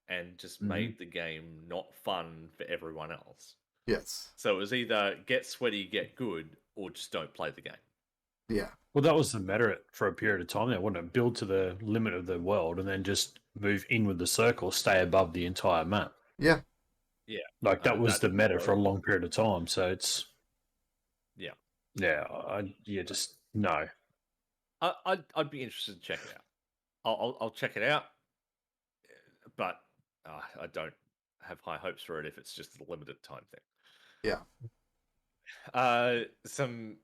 C: and just made the game not fun for everyone else.
B: Yes.
C: So it was either get sweaty, get good, or just don't play the game.
B: Yeah.
A: Well, that was the meta for a period of time there, wasn't it? Build to the limit of the world and then just move in with the circle, stay above the entire map.
B: Yeah.
C: Yeah.
A: Like that was the meta for a
C: work.
A: long period of time. So it's
C: Yeah.
A: just no.
C: I'd be interested to check it out. I'll check it out, but I don't have high hopes for it if it's just a limited time thing.
B: Yeah.
C: Some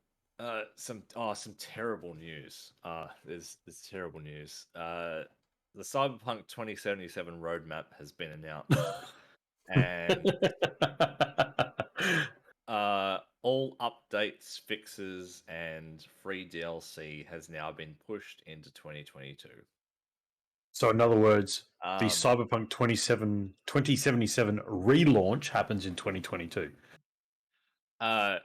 C: terrible news. There's terrible news. The Cyberpunk 2077 roadmap has been announced, and all updates, fixes, and free DLC has now been pushed into 2022.
A: So in other words, the
C: Um,
A: Cyberpunk 2077 relaunch happens in 2022.
C: Yeah.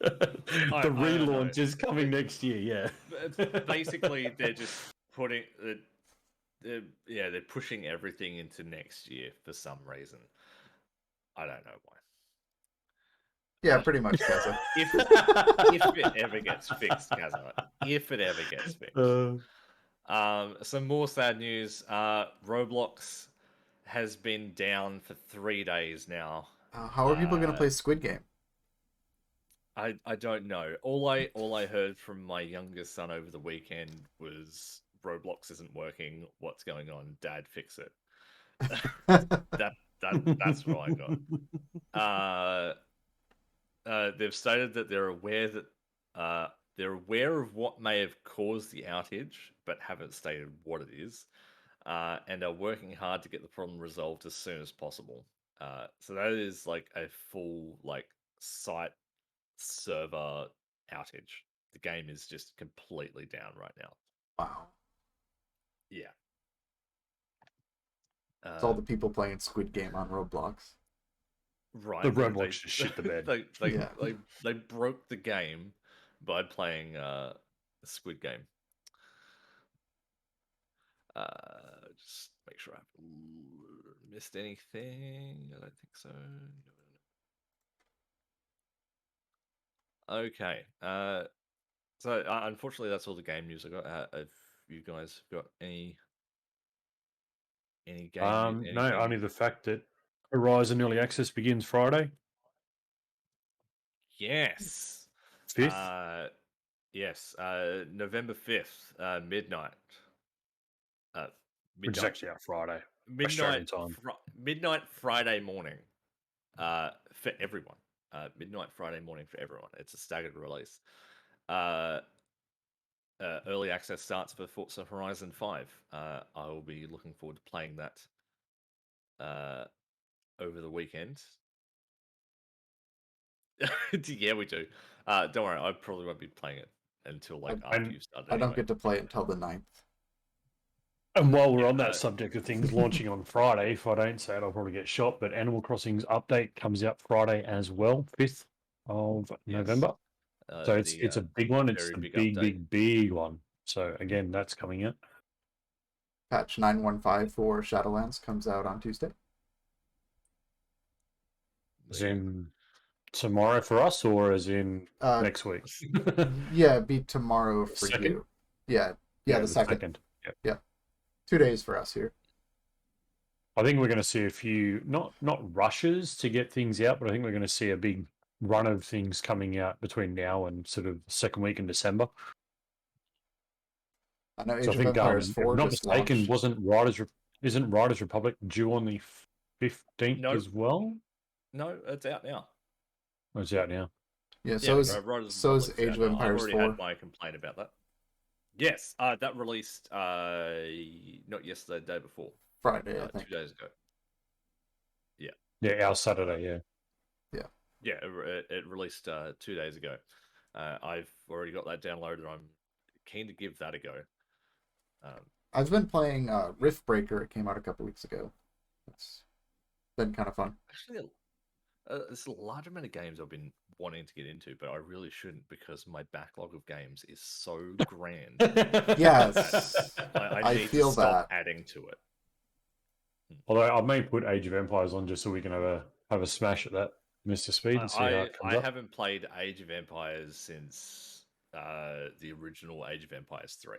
A: The
C: I don't know.
A: relaunch is coming next year, yeah.
C: Basically, they're just putting they're pushing everything into next year for some reason. I don't know why.
B: Yeah, pretty much, Kaza.
C: If it ever gets fixed, Kaza. If it ever gets fixed. Some more sad news. Roblox has been down for 3 days now.
B: How are people going to play Squid Game?
C: I don't know. All I heard from my youngest son over the weekend was Roblox isn't working. What's going on? Dad, fix it. That's what I got. They've stated that they're aware of what may have caused the outage, but haven't stated what it is, and are working hard to get the problem resolved as soon as possible. So that is like a full site server outage. The game is just completely down right now.
B: Wow.
C: Yeah.
B: It's all the people playing Squid Game on Roblox.
C: Right.
A: The Roblox just shit the bed.
C: They broke the game by playing Squid Game. Just make sure I haven't missed anything. I don't think so. No. Okay. So unfortunately, that's all the game news I got. Have you guys got any game?
A: No, only the fact that Horizon Early Access begins Friday.
C: Yes.
A: 5th.
C: Yes, November 5th, midnight. Uh,
A: which is
C: midnight,
A: actually out Friday,
C: midnight,
A: Australian time.
C: midnight Friday morning. For everyone. Midnight Friday morning for everyone. It's a staggered release. Uh, early access starts for Forza Horizon 5. I will be looking forward to playing that over the weekend. Yeah, we do. Don't worry, I probably won't be playing it until like after
B: I,
C: you've started
B: I don't
C: anyway.
B: get to play it until the 9th.
A: And while we're
C: Yeah,
A: on that subject of things launching on Friday, if I don't say it, I'll probably get shot. But Animal Crossing's update comes out Friday as well, 5th of
C: yes.
A: November. So it's a big one. It's
C: Very
A: the
C: big
A: big,
C: update.
A: big, big one. So again, that's coming out.
B: Patch 915 for Shadowlands comes out on Tuesday.
A: As in tomorrow for us, or as in
B: Uh,
A: next week?
B: yeah, it'd be tomorrow
A: The
B: for
A: second?
B: you. Yeah,
A: Yeah,
B: the
A: the
B: second.
A: second. Yeah.
B: Yeah, 2 days for us here.
A: I think we're going to see a few not rushes to get things out, but I think we're going to see a big run of things coming out between now and sort of the second week in December.
B: I know
A: So I
B: Age of
A: think,
B: Empires
A: if
B: 4
A: not
B: just
A: mistaken,
B: launched.
A: isn't Riders Republic due on the 15th
C: No,
A: as well?
C: no, it's out now.
A: Or is it out now?
B: Yeah,
C: Yeah,
B: is
C: Riders Republic's
B: Age
C: out
B: of
C: now. I've
B: Empires
C: already
B: 4.
C: had my complaint about that. Yes, that released not yesterday, the day before,
B: Friday, I
C: 2
B: think.
C: days ago. Yeah,
A: Yeah, our Saturday. Yeah.
B: Yeah.
C: yeah, it released 2 days ago. I've already got that downloaded. I'm keen to give that a go.
B: I've been playing Rift Breaker. It came out a couple weeks ago. It's been kind of fun.
C: Actually, there's a large amount of games I've been wanting to get into, but I really shouldn't because my backlog of games is so grand that
B: Yes,
C: I
B: I
C: need to
B: feel
C: stop
B: that.
C: adding to it.
A: Although I may put Age of Empires on just so we can have a smash at that, Mr. Speed, and see how it comes
C: I
A: up.
C: haven't played Age of Empires since the original Age of Empires 3.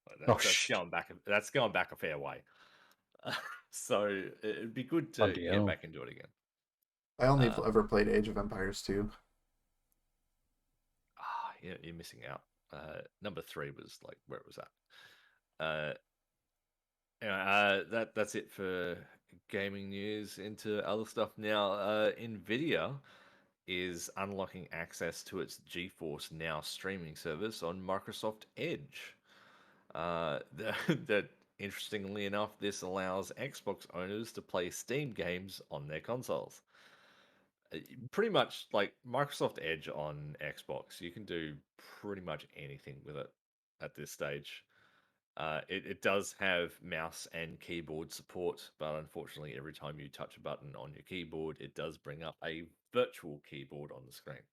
A: Oh
C: That's
A: shit!
C: going back. That's going back a fair way. So it'd be good to
A: Bloody
C: get
A: hell.
C: back into it again.
B: I only
C: Uh,
B: ever played Age of Empires 2.
C: you're missing out. Number 3 was like where it was at. Uh, that's it for gaming news. Into other stuff now. Nvidia is unlocking access to its GeForce Now streaming service on Microsoft Edge. That interestingly enough, this allows Xbox owners to play Steam games on their consoles. Pretty much like Microsoft Edge on Xbox, you can do pretty much anything with it at this stage. It does have mouse and keyboard support, but unfortunately, every time you touch a button on your keyboard, it does bring up a virtual keyboard on the screen.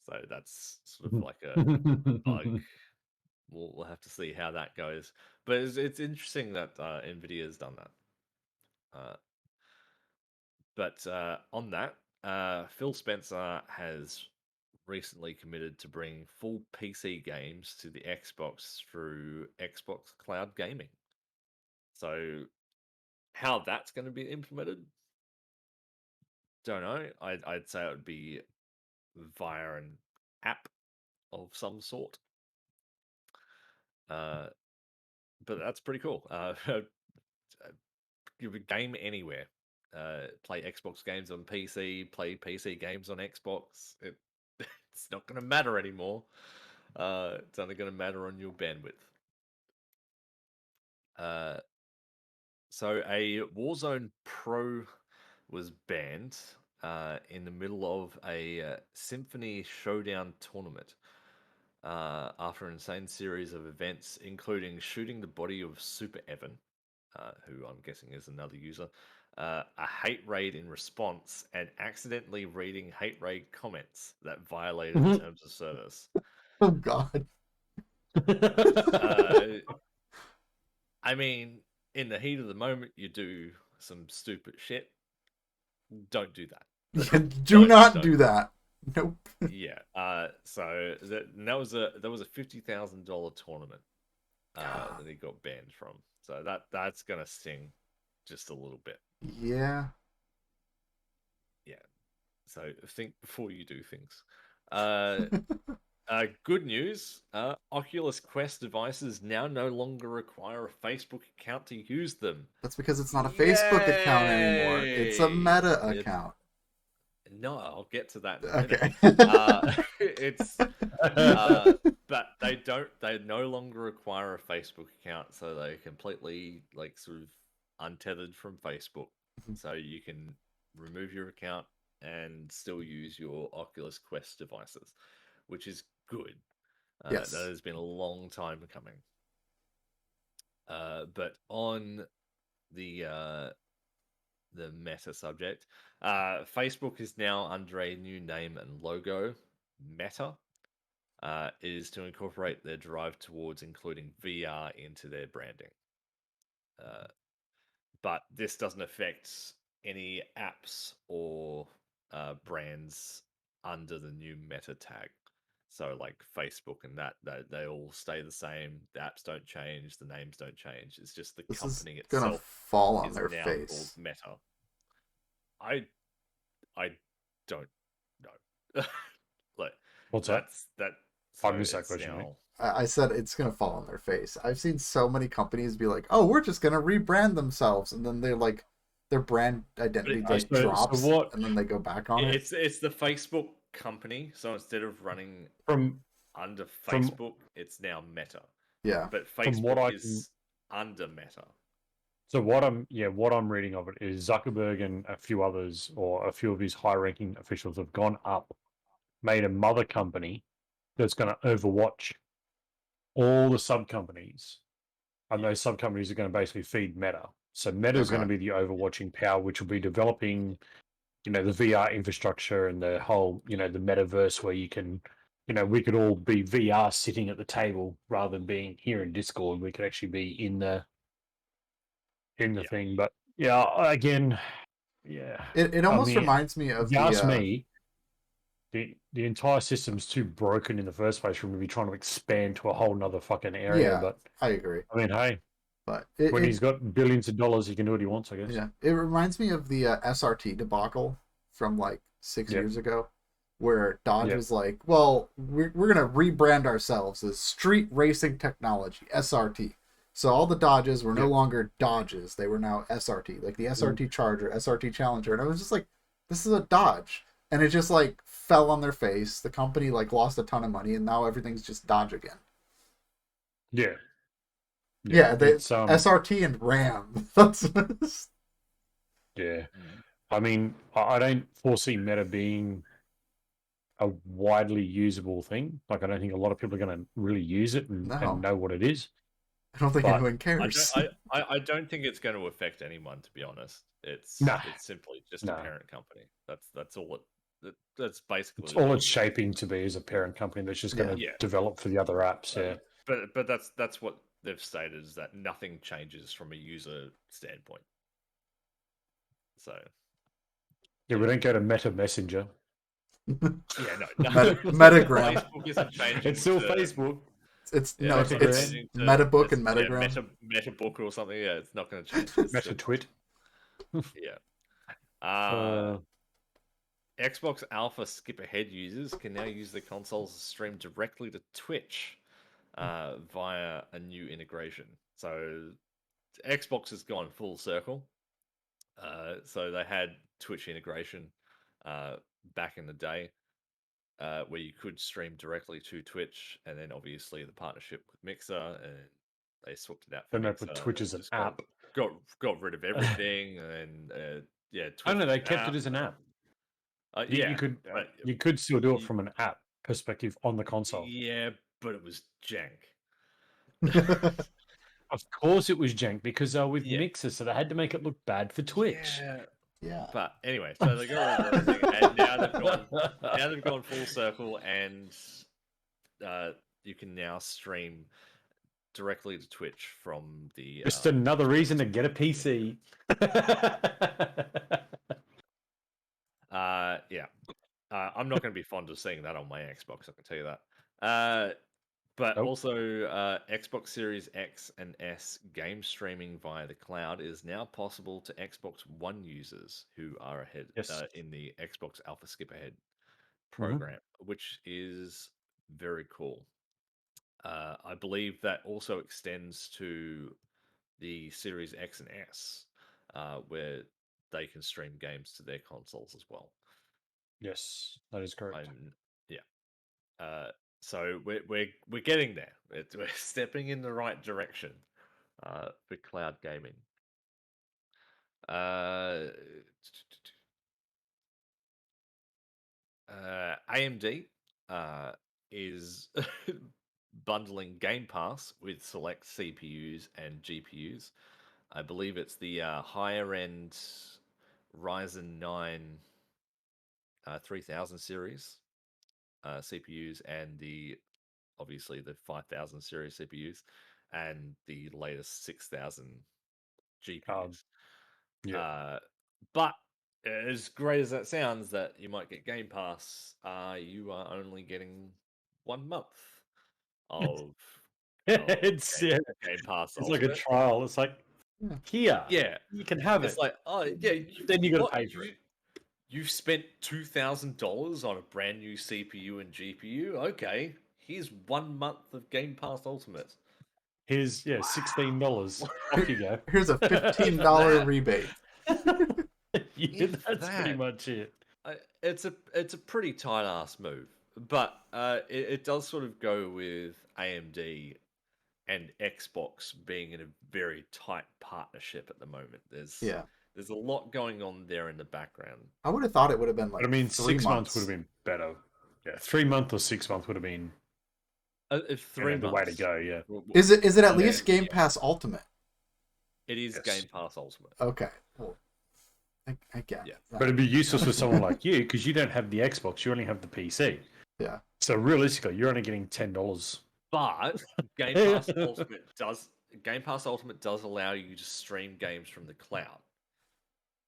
C: So that's sort of like a bug. We'll have to see how that goes. But it's interesting that Nvidia has done that. But on that, Phil Spencer has recently committed to bring full PC games to the Xbox through Xbox Cloud Gaming. So how that's going to be implemented, don't know. I'd say it would be via an app of some sort. But that's pretty cool. You could game anywhere. Play Xbox games on PC, play PC games on Xbox. It's not going to matter anymore. It's only going to matter on your bandwidth. So a Warzone Pro was banned in the middle of a Symphony Showdown tournament after an insane series of events, including shooting the body of Super Evan, who I'm guessing is another user, a hate raid in response, and accidentally reading hate raid comments that violated the terms of service.
B: Oh God.
C: Uh, I mean, in the heat of the moment, you do some stupid shit. Don't do that.
B: Do not
C: Don't.
B: do that. Nope.
C: Yeah. So that was a $50,000 tournament that he got banned from. So that's gonna sting just a little bit.
B: Yeah.
C: Yeah. So think before you do things. Good news. Oculus Quest devices now no longer require a Facebook account to use them.
B: That's because it's not a Facebook account anymore. It's a
C: Yay!
B: Meta account.
C: No, I'll get to that in a minute.
B: Okay.
C: It's but they no longer require a Facebook account, so they're completely like sort of untethered from Facebook. So you can remove your account and still use your Oculus Quest devices, which is good. That
B: Yes.
C: has been a long time coming. But on the Meta subject, Facebook is now under a new name and logo. Meta is to incorporate their drive towards including VR into their branding. But this doesn't affect any apps or brands under the new Meta tag. So like Facebook and that they all stay the same. The apps don't change. The names don't change. It's just the
B: This is
C: company
B: gonna
C: itself
B: fall on
C: is
B: their
C: now called
B: face.
C: Meta. I don't know. Like
A: What's that?
C: that.
A: I
C: So
A: missed that
C: it's
A: question, mate.
C: now.
B: I said it's gonna fall on their face. I've seen so many companies be like, "Oh, we're just gonna rebrand themselves," and then they're like, their brand identity
C: It,
B: like
A: So
B: drops,
A: what
B: and then they go back on it.
C: it's the Facebook company. So instead of running
A: from
C: under
A: from
C: Facebook, it's now Meta.
B: Yeah.
C: But
A: from what
C: Facebook
A: I can
C: is under Meta.
A: so what I'm reading of it is Zuckerberg and a few others or a few of his high ranking officials have gone up, made a mother company that's going to overwatch all the sub companies, and those sub companies are going to basically feed Meta. So Meta is going
B: Okay.
A: to be the overwatching power, which will be developing, the VR infrastructure and the whole, the metaverse where you can, we could all be VR sitting at the table rather than being here in Discord. We could actually be in the
C: Yeah.
A: thing. But yeah, again, yeah.
B: It
A: I
B: almost
A: mean,
B: reminds me
A: if
B: of
A: you
B: the
A: ask me, the entire system's too broken in the first place for him to be trying to expand to a whole nother fucking area.
B: yeah,
A: But
B: I agree.
A: I mean, hey,
B: But
A: when he's got billions of dollars, he can do what he wants, I guess.
B: yeah, it reminds me of the SRT debacle from like 6 years
A: Yep.
B: ago, where Dodge
A: Yep.
B: was like, "Well, we're gonna rebrand ourselves as Street Racing Technology (SRT). So all the Dodges were no
A: Yep.
B: longer Dodges; they were now SRT, like the SRT Charger, SRT Challenger." And I was just like, "This is a Dodge," and it just like fell on their face. The company like lost a ton of money, and now everything's just Dodge again.
A: Yeah.
B: Yeah, they
A: It's
B: SRT and Ram. That's
A: yeah.
C: Mm.
A: I mean, I don't foresee Meta being a widely usable thing. Like, I don't think a lot of people are going to really use it and
B: no.
A: know what it is.
B: I don't think
A: But
B: anyone
C: I don't.
B: cares.
C: I don't think it's going to affect anyone. To be honest,
A: nah,
C: it's simply just a
A: nah.
C: parent company. That's all it. That's basically
A: It's all
C: what
A: it's
C: it is.
A: shaping to be as a parent company that's just going
B: Yeah.
A: to
C: Yeah,
A: develop for the other apps. Yeah.
C: but that's what they've stated is that nothing changes from a user standpoint. So
A: Yeah, we don't go to Meta Messenger.
C: yeah, no,
B: Metagram.
C: Facebook isn't changing.
A: It's still
C: To,
A: Facebook.
B: It's
C: yeah,
B: no,
C: it's not
A: Metagram.
C: changing to
B: Metabook
C: it's,
B: and
C: yeah,
B: Metagram.
C: MetaBook or something. Yeah, it's not going to change. It's
A: Meta
C: still
A: Twit.
C: yeah.
A: Uh,
C: Xbox Alpha Skip Ahead users can now use the consoles to stream directly to Twitch via a new integration. So Xbox has gone full circle. So they had Twitch integration back in the day where you could stream directly to Twitch, and then obviously the partnership with Mixer, and they swapped it out for
A: then they
C: Mixer,
A: put Twitch
C: and
A: as an
C: just
A: app.
C: got rid of everything, and yeah,
A: Oh
C: Twitch
A: no,
C: was
A: they
C: an
A: kept it
C: app.
A: as an app. You,
C: Yeah,
A: you could
C: but
A: you could still do it
C: you,
A: from an app perspective on the console.
C: yeah, but it was jank.
A: Of course, it was jank because they were with
C: Yeah,
A: Mixer, so they had to make it look bad for Twitch.
C: yeah.
B: Yeah.
C: But anyway, so they got rid of everything, and now they've gone full circle, and you can now stream directly to Twitch from the
A: Just another reason to get a
C: Xbox.
A: PC.
C: Yeah. I'm not going to be fond of seeing that on my Xbox. I can tell you that. But
A: Nope.
C: also, Xbox Series X and S game streaming via the cloud is now possible to Xbox One users who are ahead
A: Yes.
C: in the Xbox Alpha Skip Ahead
A: Mhm.
C: program, which is very cool. I believe that also extends to the Series X and S, where they can stream games to their consoles as well.
A: Yes, that is correct.
C: Yeah. So we're getting there. We're stepping in the right direction for cloud gaming. AMD is bundling Game Pass with select CPUs and GPUs. I believe it's the higher end Ryzen 9 3000 series CPUs and the obviously the 5000 series CPUs and the latest 6000 GPUs.
A: Yeah.
C: But as great as that sounds, that you might get Game Pass, you are only getting 1 month of,
A: it's
C: Game,
A: yeah,
C: Game Pass
A: it's like a
C: Ultimate.
A: trial. It's like
B: Yeah.
A: here,
C: Yeah,
A: you can have
C: it's
A: it.
C: like, oh yeah,
A: Then you got to
C: what
A: pay for it.
C: you've spent $2,000 on a brand new CPU and GPU. Okay, here's 1 month of Game Pass Ultimate.
A: Here's $16. Off you go.
B: Here's a $15
C: that.
B: rebate.
A: Yeah,
C: If
A: that's pretty
C: that.
A: much it.
C: It's a pretty tight ass move, but it does sort of go with AMD and Xbox being in a very tight partnership at the moment.
B: Yeah.
C: There's a lot going on there in the background.
B: I would have thought it would have been
A: But I
B: like
A: mean,
B: 3
A: 6 months would
B: months.
A: have been better. Yeah, 3 month or 6 month would have been
C: Three
A: the way to
C: months.
A: go. Yeah.
B: Is it at
C: Yeah,
B: least Game Pass Ultimate?
C: It is
A: Yes.
C: Game Pass Ultimate.
B: Okay. Well, I get
C: Yeah.
B: it.
A: But it'd be useless for someone like you because you don't have the Xbox, you only have the PC.
B: Yeah.
A: So realistically, you're only getting $10.
C: But Game Pass Ultimate does allow you to stream games from the cloud.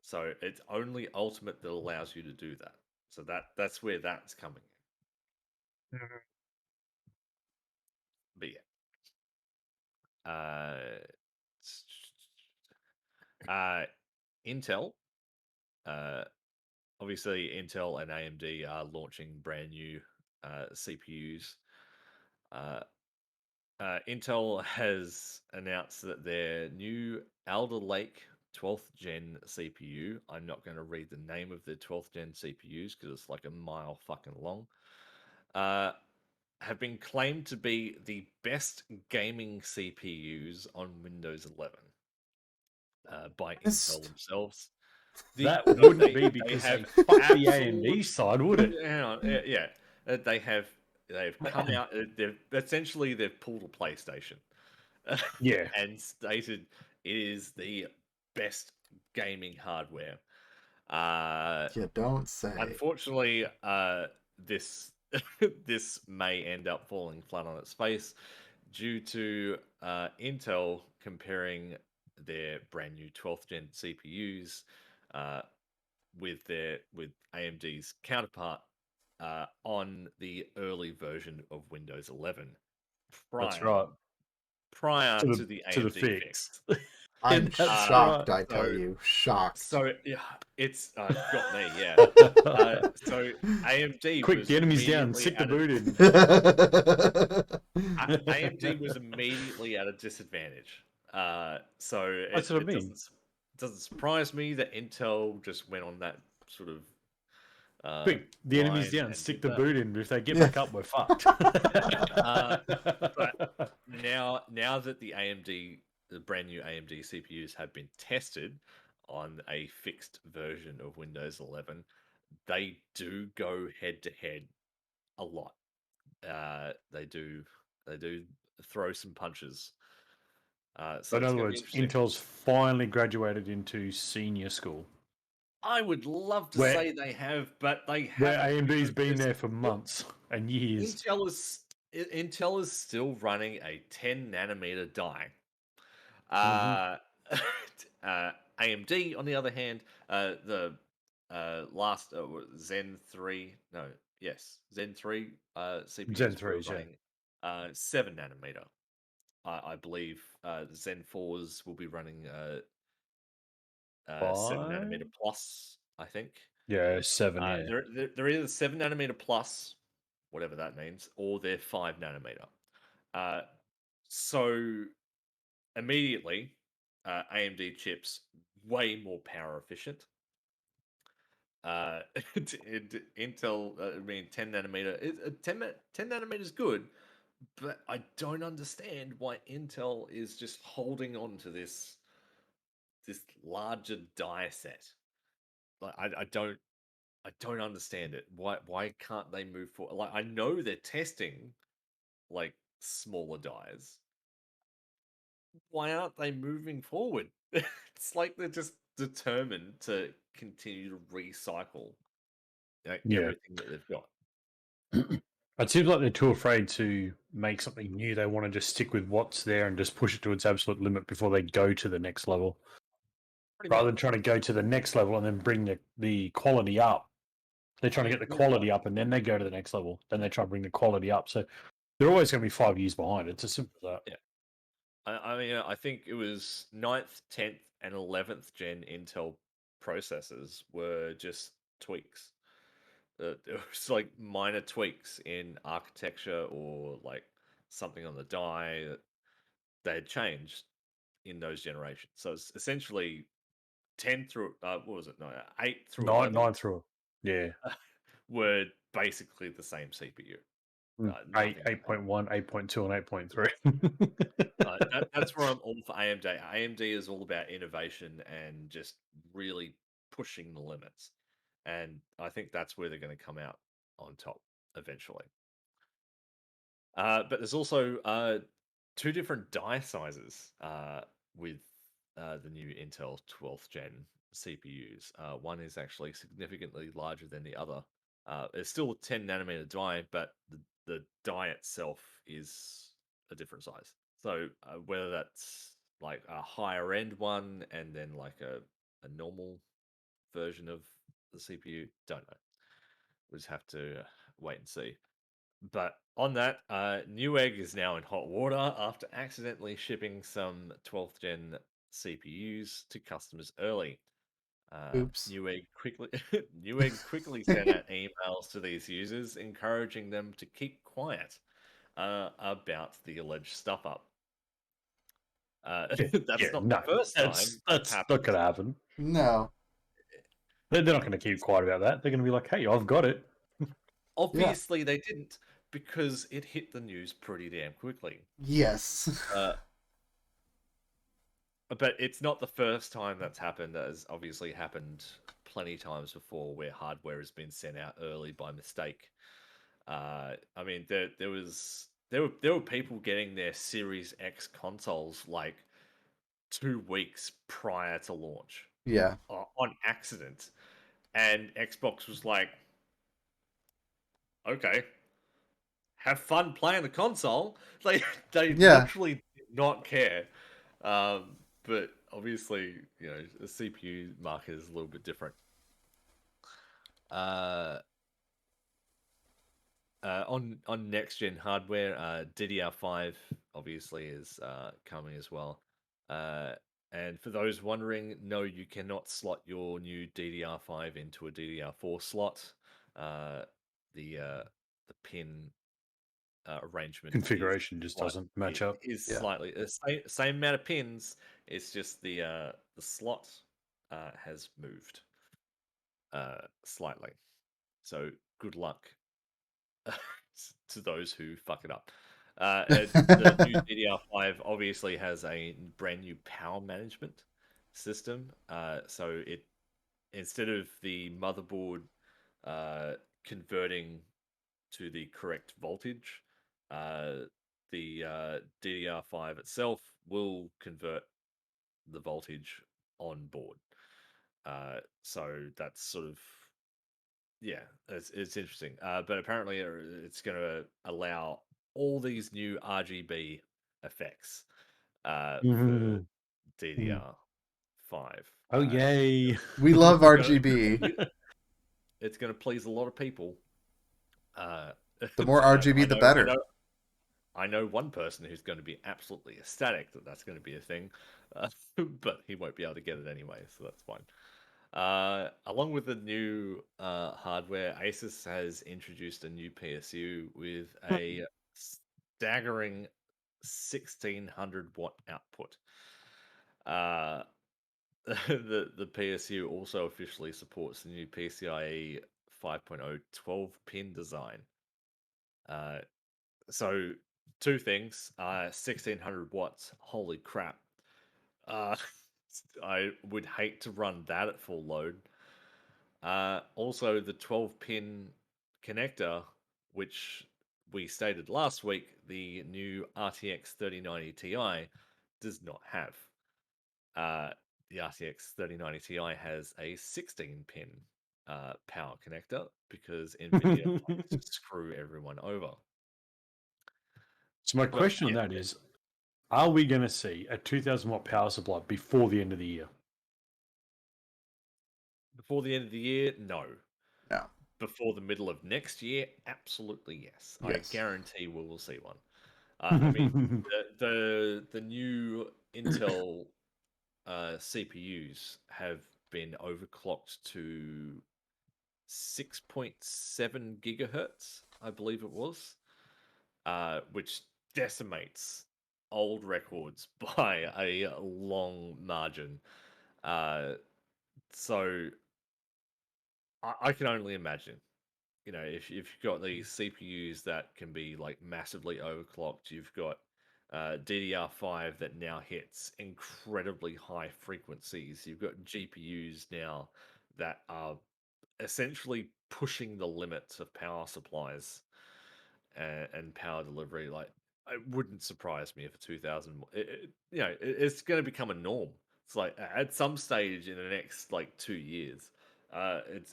C: So it's only Ultimate that allows you to do that. So that's where that's coming in. But yeah. Intel. Obviously, Intel and AMD are launching brand new CPUs. Intel has announced that their new Alder Lake 12th gen CPU, I'm not going to read the name of the 12th gen CPUs because it's like a mile fucking long, have been claimed to be the best gaming CPUs on Windows 11 by Intel themselves.
A: That wouldn't be because they fucked the
C: absolute-
A: AMD side, would it?
C: Hang on, yeah, they've come out. They've pulled a PlayStation,
A: Yeah.
C: and stated it is the best gaming hardware.
B: You don't say.
C: Unfortunately, this this may end up falling flat on its face due to Intel comparing their brand new 12th gen CPUs with AMD's counterpart on the early version of Windows 11
A: That's
C: prior
A: right.
C: prior
A: To
C: to the
A: the
C: AMD
A: fix.
C: fix.
B: I'm
A: That's
B: shocked,
A: right.
B: I tell you. Shocked.
C: So yeah, it's got me. Yeah. So AMD
A: Quick,
C: was
A: the enemy's down.
C: immediately
A: Stick the
C: at
A: boot in.
C: AMD was immediately at a disadvantage. So
A: That's what I mean.
C: doesn't surprise me that Intel just went on that sort of
A: Quick, the enemy's
C: line
A: down.
C: and
A: Stick
C: did
A: the
C: that.
A: boot in. If they get
B: Yeah.
A: back up, we're fucked.
C: But now that the brand new AMD CPUs have been tested on a fixed version of Windows 11, they do go head to head a lot. They do throw some punches. So
A: In
C: it's
A: other
C: going to be
A: words,
C: interesting.
A: Intel's finally graduated into senior school.
C: I would love to
A: Where-
C: say they have, but they
A: Where
C: haven't.
A: AMD's
C: because
A: been there for months and years.
C: Intel is still running a 10 nanometer die. AMD, on the other hand, the last Zen 3, no, yes, Zen 3 CPUs
A: Zen
C: were
A: 3s, yeah.
C: running 7 nanometer. I believe the Zen 4s will be running 7 nanometer plus, I think.
A: Yeah, 7, yeah.
C: They're either 7 nanometer plus whatever that means, or they're 5 nanometer. Uh, so immediately, AMD chips way more power efficient. Uh, Intel, I mean, 10 nanometer, 10 nanometer is good, but I don't understand why Intel is just holding on to this larger die set. Like I don't understand it. Why can't they move forward? Like I know they're testing like smaller dies. Why aren't they moving forward? It's like they're just determined to continue to recycle
A: Yeah.
C: everything that they've got.
A: It seems like they're too afraid to make something new. They want to just stick with what's there and just push it to its absolute limit before they go to the next level.
C: Pretty
A: Rather
C: much.
A: than trying to go to the next level and then bring the quality up. They're trying to get the
C: You're right.
A: quality up and then they go to the next level. Then they try to bring the quality up. So they're always going to be 5 years behind. It's as simple as that.
C: Yeah. I mean, I think it was ninth, 10th, and 11th gen Intel processors were just tweaks. It was like minor tweaks in architecture or like something on the die that they had changed in those generations. So it's essentially 10 through, what was it? No, 8 through
A: Nine,
C: 11
A: nine through. Yeah.
C: were basically the same CPU.
A: Eight,
C: Nothing changed.
A: 8.1, 8.2, and 8.3.
C: That's where I'm all for AMD. AMD is all about innovation and just really pushing the limits. And I think that's where they're going to come out on top eventually. But there's also two different die sizes with the new Intel 12th gen CPUs. One is actually significantly larger than the other. It's still a 10 nanometer die, but the die itself is a different size. So whether that's like a higher end one and then like a normal version of the CPU, don't know. We'll just have to wait and see. But on that, Newegg is now in hot water after accidentally shipping some 12th gen CPUs to customers early.
B: Oops.
C: Newegg quickly sent out emails to these users, encouraging them to keep quiet about the alleged stuff up.
A: Yeah,
C: That's not the
A: no,
C: first time that's
A: that's not
C: happened.
A: going to happen.
B: No.
A: They're not going to keep quiet about that. They're going to be like, "Hey, I've got it."
B: Yeah.
C: Obviously, they didn't because it hit the news pretty damn quickly.
B: Yes.
C: Uh, But it's not the first time that's happened. That has obviously happened plenty times before, where hardware has been sent out early by mistake. I mean, there were people getting their Series X consoles like 2 weeks prior to launch
B: Yeah.
C: on accident, and Xbox was like, "Okay, have fun playing the console." They
B: Yeah.
C: literally did not care. But obviously, the CPU market is a little bit different. Uh, on next gen hardware, DDR5 obviously is coming as well. And for those wondering, no, you cannot slot your new DDR5 into a DDR4 slot. Uh, the pin arrangement
A: Configuration just doesn't match up.
C: is
B: Yeah.
C: slightly the same amount of pins. It's just the slot has moved slightly. So good luck to those who fuck it up. And the new DDR5 obviously has a brand new power management system. So it instead of the motherboard converting to the correct voltage, the DDR5 itself will convert the voltage on board. So that's sort of yeah, it's interesting. But apparently, it's going to allow all these new RGB effects for
A: Mhm.
C: DDR5.
A: Oh, yay.
B: We love
C: It's gonna
B: RGB.
C: it's gonna please a lot of people. Uh,
B: The more RGB, the better.
C: I know one person who's going to be absolutely ecstatic that that's going to be a thing, but he won't be able to get it anyway, so that's fine. Along with the new hardware, Asus has introduced a new PSU with a staggering 1600-watt output. Uh, the PSU also officially supports the new PCIe 5.0 12-pin design. Uh, so two things: 1600 watts. Holy crap! Uh, I would hate to run that at full load. Also, the 12-pin connector, which we stated last week, the new RTX 3090 Ti does not have. The RTX 3090 Ti has a 16-pin power connector because NVIDIA likes to screw everyone over.
A: So my
C: But
A: question on
C: yeah,
A: that is, are we going to see a 2,000-watt power supply before the end of the year?
C: before the end of the year, no.
B: No.
C: Before the middle of next year, absolutely yes. I
B: Yes.
C: guarantee we will see one. I mean, the new Intel CPUs have been overclocked to 6.7 gigahertz, I believe it was, which decimates old records by a long margin. So I can only imagine, if you've got these CPUs that can be like massively overclocked, you've got DDR5 that now hits incredibly high frequencies. You've got GPUs now that are essentially pushing the limits of power supplies and power delivery. Like, it wouldn't surprise me if a 2000, it's going to become a norm. It's like at some stage in the next like 2 years,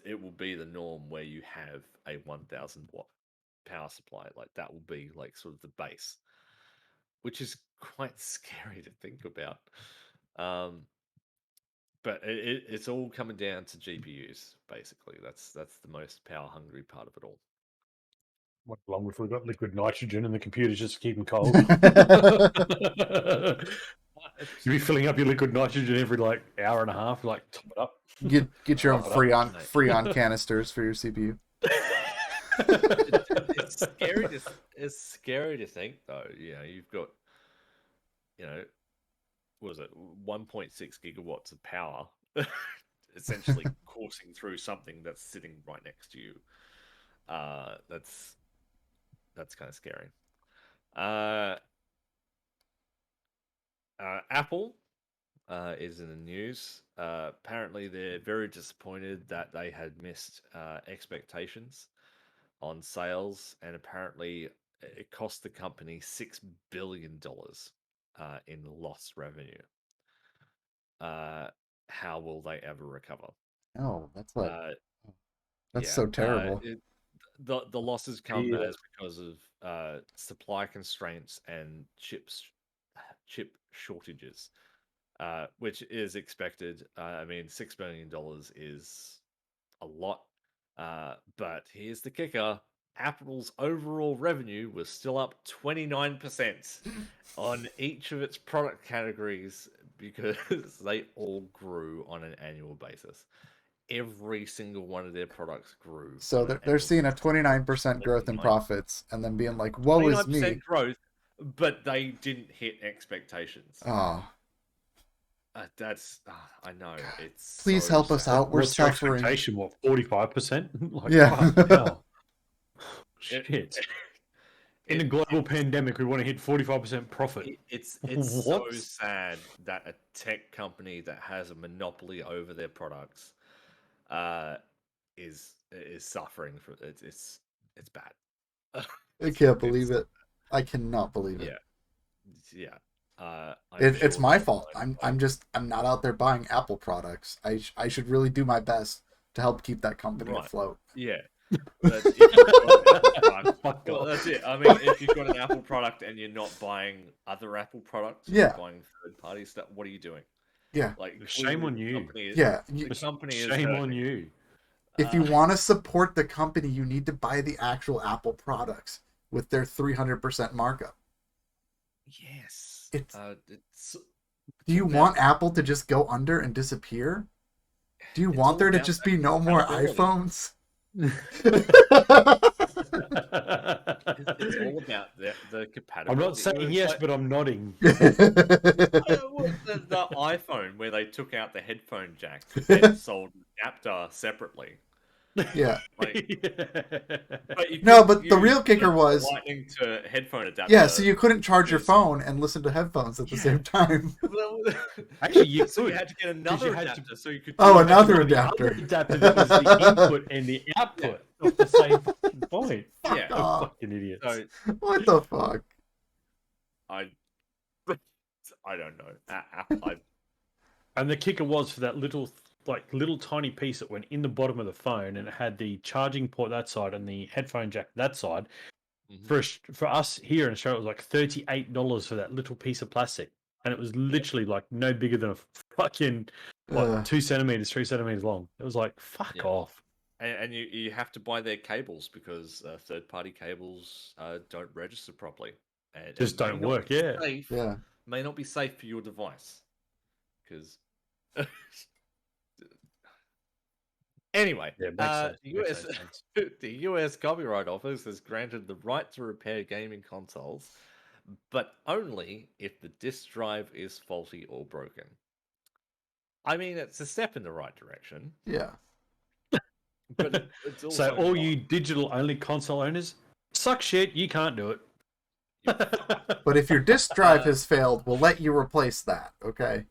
C: it will be the norm where you have a 1000-watt power supply. Like, that will be like sort of the base, which is quite scary to think about. But it's all coming down to GPUs, basically. That's the most power hungry part of it all.
A: What long before we got liquid nitrogen and the computer's just keeping cold? You'll be filling up your liquid nitrogen every like hour and a half, like top it up.
B: Get your own
A: Top it up.
B: Freon canisters for your CPU.
C: It's scary to think though. You've got, what was it, 1.6 gigawatts of power, essentially coursing through something that's sitting right next to you. That's kind of scary. Apple is in the news. Apparently, they're very disappointed that they had missed expectations on sales, and apparently, it cost the company $6 billion in lost revenue. How will they ever recover?
B: Oh,
C: Uh,
B: that's
C: yeah,
B: so terrible.
C: the losses come
A: Yeah.
C: as because of supply constraints and chip shortages, which is expected. I mean, $6 billion is a lot, but here's the kicker: Apple's overall revenue was still up 29% on each of its product categories because they all grew on an annual basis. Every single one of their products grew
B: So
C: on an
B: they're
C: annual
B: seeing a
C: basis.
B: 29% growth in
C: 29
B: profits and then being like, "Woe is
C: 29%
B: me."
C: growth, but they didn't hit expectations.
B: Oh,
C: I know,
B: God.
C: it's
B: Please
C: so
B: help us
C: sad.
B: out. We're
A: What's your
B: suffering.
A: expectation? What, 45%? Like,
B: Yeah.
A: fuck hell.
C: It,
A: Shit. In a
C: it,
A: global pandemic, we want to hit 45% profit.
C: it's so
A: What?
C: sad that a tech company that has a monopoly over their products uh, is suffering for it. It's bad.
B: I can't
C: It's
B: believe it. I cannot believe it.
C: yeah, yeah. I'm
B: It's
C: sure
B: my
C: they'll
B: fault.
C: find a way.
B: I'm not out there buying Apple products. I should really do my best to help keep that company
C: Right.
B: afloat.
C: Yeah. That if you've got an Apple product,
A: Fuck
C: well,
A: off.
C: that's it. I mean, if you've got an Apple product and you're not buying other Apple products, you're
B: Yeah.
C: buying third-party stuff. What are you doing?
B: Yeah.
C: Like,
A: Shame
C: clearly,
A: on you.
B: Yeah.
C: the company is
A: Shame on
C: hurting.
A: you.
B: If you want to support the company, you need to buy the actual Apple products with their 300% markup.
C: Yes.
B: It's
C: It's
B: Do you
C: now
B: want Apple to just go under and disappear? Do you
C: It's
B: want
C: all
B: there to
C: about
B: just
C: that
B: be no more
C: compatibility.
B: iPhones?
C: It's all about the
A: I'm not
C: compatibility. It
A: saying
C: was
A: yes,
C: like
A: but I'm nodding.
C: the iPhone where they took out the headphone jack, but then sold an adapter separately.
B: Yeah.
C: Like, but you
B: No,
C: couldn't
B: but the
C: use
B: real kicker
C: the
B: was,
C: lightning to headphone
B: yeah, so
C: adapter
B: you couldn't charge your
C: because
B: phone and listen to headphones at the
C: yeah,
B: same time.
C: well,
A: Actually, you
C: so you
A: could,
C: had to get
A: because you
C: another
A: had to
C: adapter so you could
B: Oh,
C: do
A: you had to
C: that.
B: another
A: buy the other
B: adapter.
A: adapter that was the input and the
C: Yeah,
A: output of the same fucking point.
C: yeah.
A: Oh,
B: Oh,
A: fucking idiots.
C: So
B: what the fuck?
C: I, I don't know. I
A: And the kicker was for that little tiny piece that went in the bottom of the phone, and it had the charging port that side and the headphone jack that side.
C: mhm.
A: For us here in Australia, it was like $38 for that little piece of plastic, and it was literally like no bigger than a fucking
B: Uh,
A: 2 centimeters, 3 centimeters long. It was like fuck
C: Yeah.
A: off.
C: And you have to buy their cables because third-party cables don't register properly and
A: Just
C: may
A: don't
C: not
A: work.
C: be
A: Yeah,
C: safe.
B: yeah.
C: May not be safe for your device. Because anyway,
A: yeah, makes sense. Makes
C: US
A: no sense.
C: the US Copyright Office has granted the right to repair gaming consoles, but only if the disk drive is faulty or broken. I mean, it's a step in the right direction,
B: Yeah.
C: but it's
A: So
C: also
A: all
C: not.
A: you digital only console owners, suck shit. You can't do
C: You're
A: it.
C: fucked.
B: But if your disk drive
C: Uh,
B: has failed, we'll let you replace that, okay?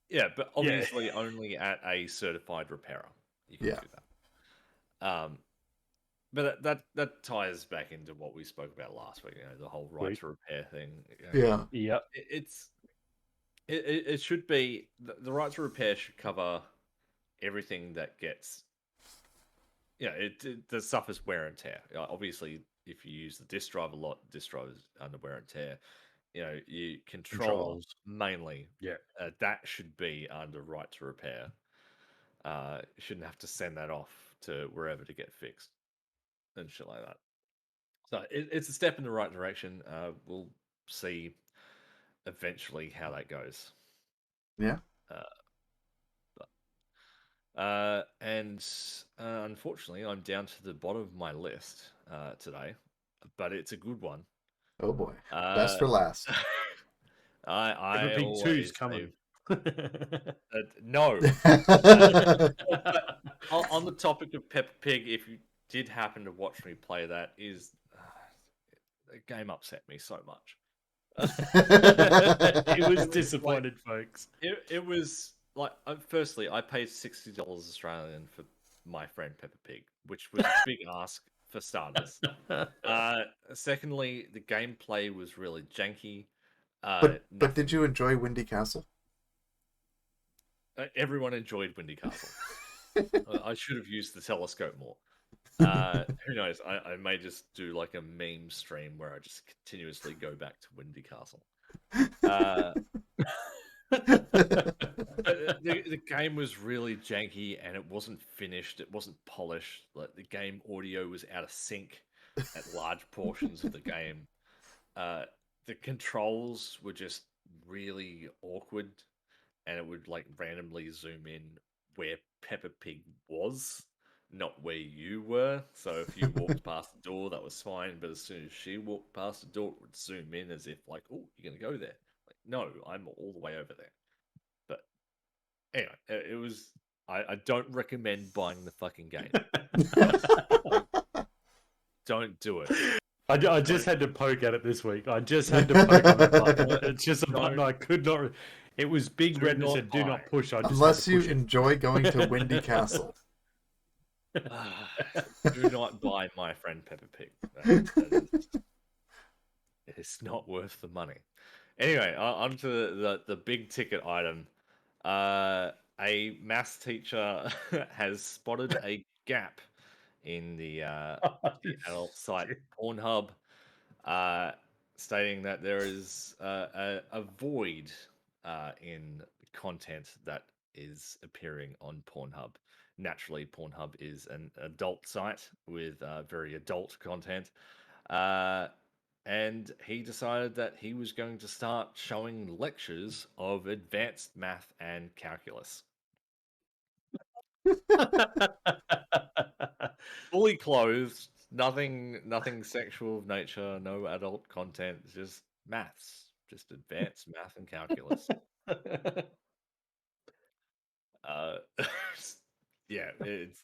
C: Yeah, but
A: Yeah.
C: obviously only at a certified repairer you can
B: Yeah.
C: do that. But that ties back into what we spoke about last week. You know, the whole right
A: Sweet.
C: to repair thing. You know,
B: Yeah.
A: Yep.
C: it should be the right to repair should cover everything that gets. Yeah, it suffers wear and tear. Obviously, if you use the disk drive a lot, disk drive is under wear and tear. You know, your controller
A: Controls.
C: mainly.
A: Yeah.
C: That should be under right to repair. Shouldn't have to send that off to wherever to get fixed and shit like that. So it's a step in the right direction. We'll see eventually how that goes.
B: Yeah.
C: Uh, and unfortunately, I'm down to the bottom of my list today, but it's a good one.
B: Oh boy. Best
C: Uh,
B: for last.
A: Peppa
C: I
A: Pig 2's
C: always
A: coming.
C: no. But on the topic of Peppa Pig, if you did happen to watch me play that, the game upset me so much.
A: It was
C: It was like
A: disappointed, folks.
C: it was like firstly, I paid $60 Australian for my friend Peppa Pig, which was a big ask for starters. Secondly, the gameplay was really janky.
B: but did
C: Nothing.
B: you enjoy Windy Castle?
C: Everyone enjoyed Windy Castle. I should have used the telescope more. Who knows? I may just do like a meme stream where I just continuously go back to Windy Castle. The game was really janky and it wasn't finished. It wasn't polished. Like the game audio was out of sync at large portions of the game. The controls were just really awkward, and it would like randomly zoom in where Peppa Pig was, not where you were. So if you walked past the door, that was fine. But as soon as she walked past the door, it would zoom in as if like, oh, you're gonna go there. Like, no, I'm all the way over there. But anyway, it was. I don't recommend buying the fucking game. Don't do it.
A: I just had to poke at it this week. I just had to poke on that button. It's just a button I could not. It was big
C: Do
A: red and it
C: not
A: said "Do
C: buy.
A: not push." I just had
B: Unless
A: to
B: you
A: push it.
B: enjoy going to Windy Castle.
C: Do not buy my friend Peppa Pig. That is, it's not worth the money. Anyway, on to the big ticket item. A maths teacher has spotted a gap in the adult site Pornhub, uh, stating that there is a void in content that is appearing on Pornhub. Naturally, Pornhub is an adult site with very adult content. Uh, and he decided that he was going to start showing lectures of advanced math and calculus. Fully clothed, nothing sexual of nature, no adult content, it's just maths, just advanced math and calculus. Uh, yeah, it's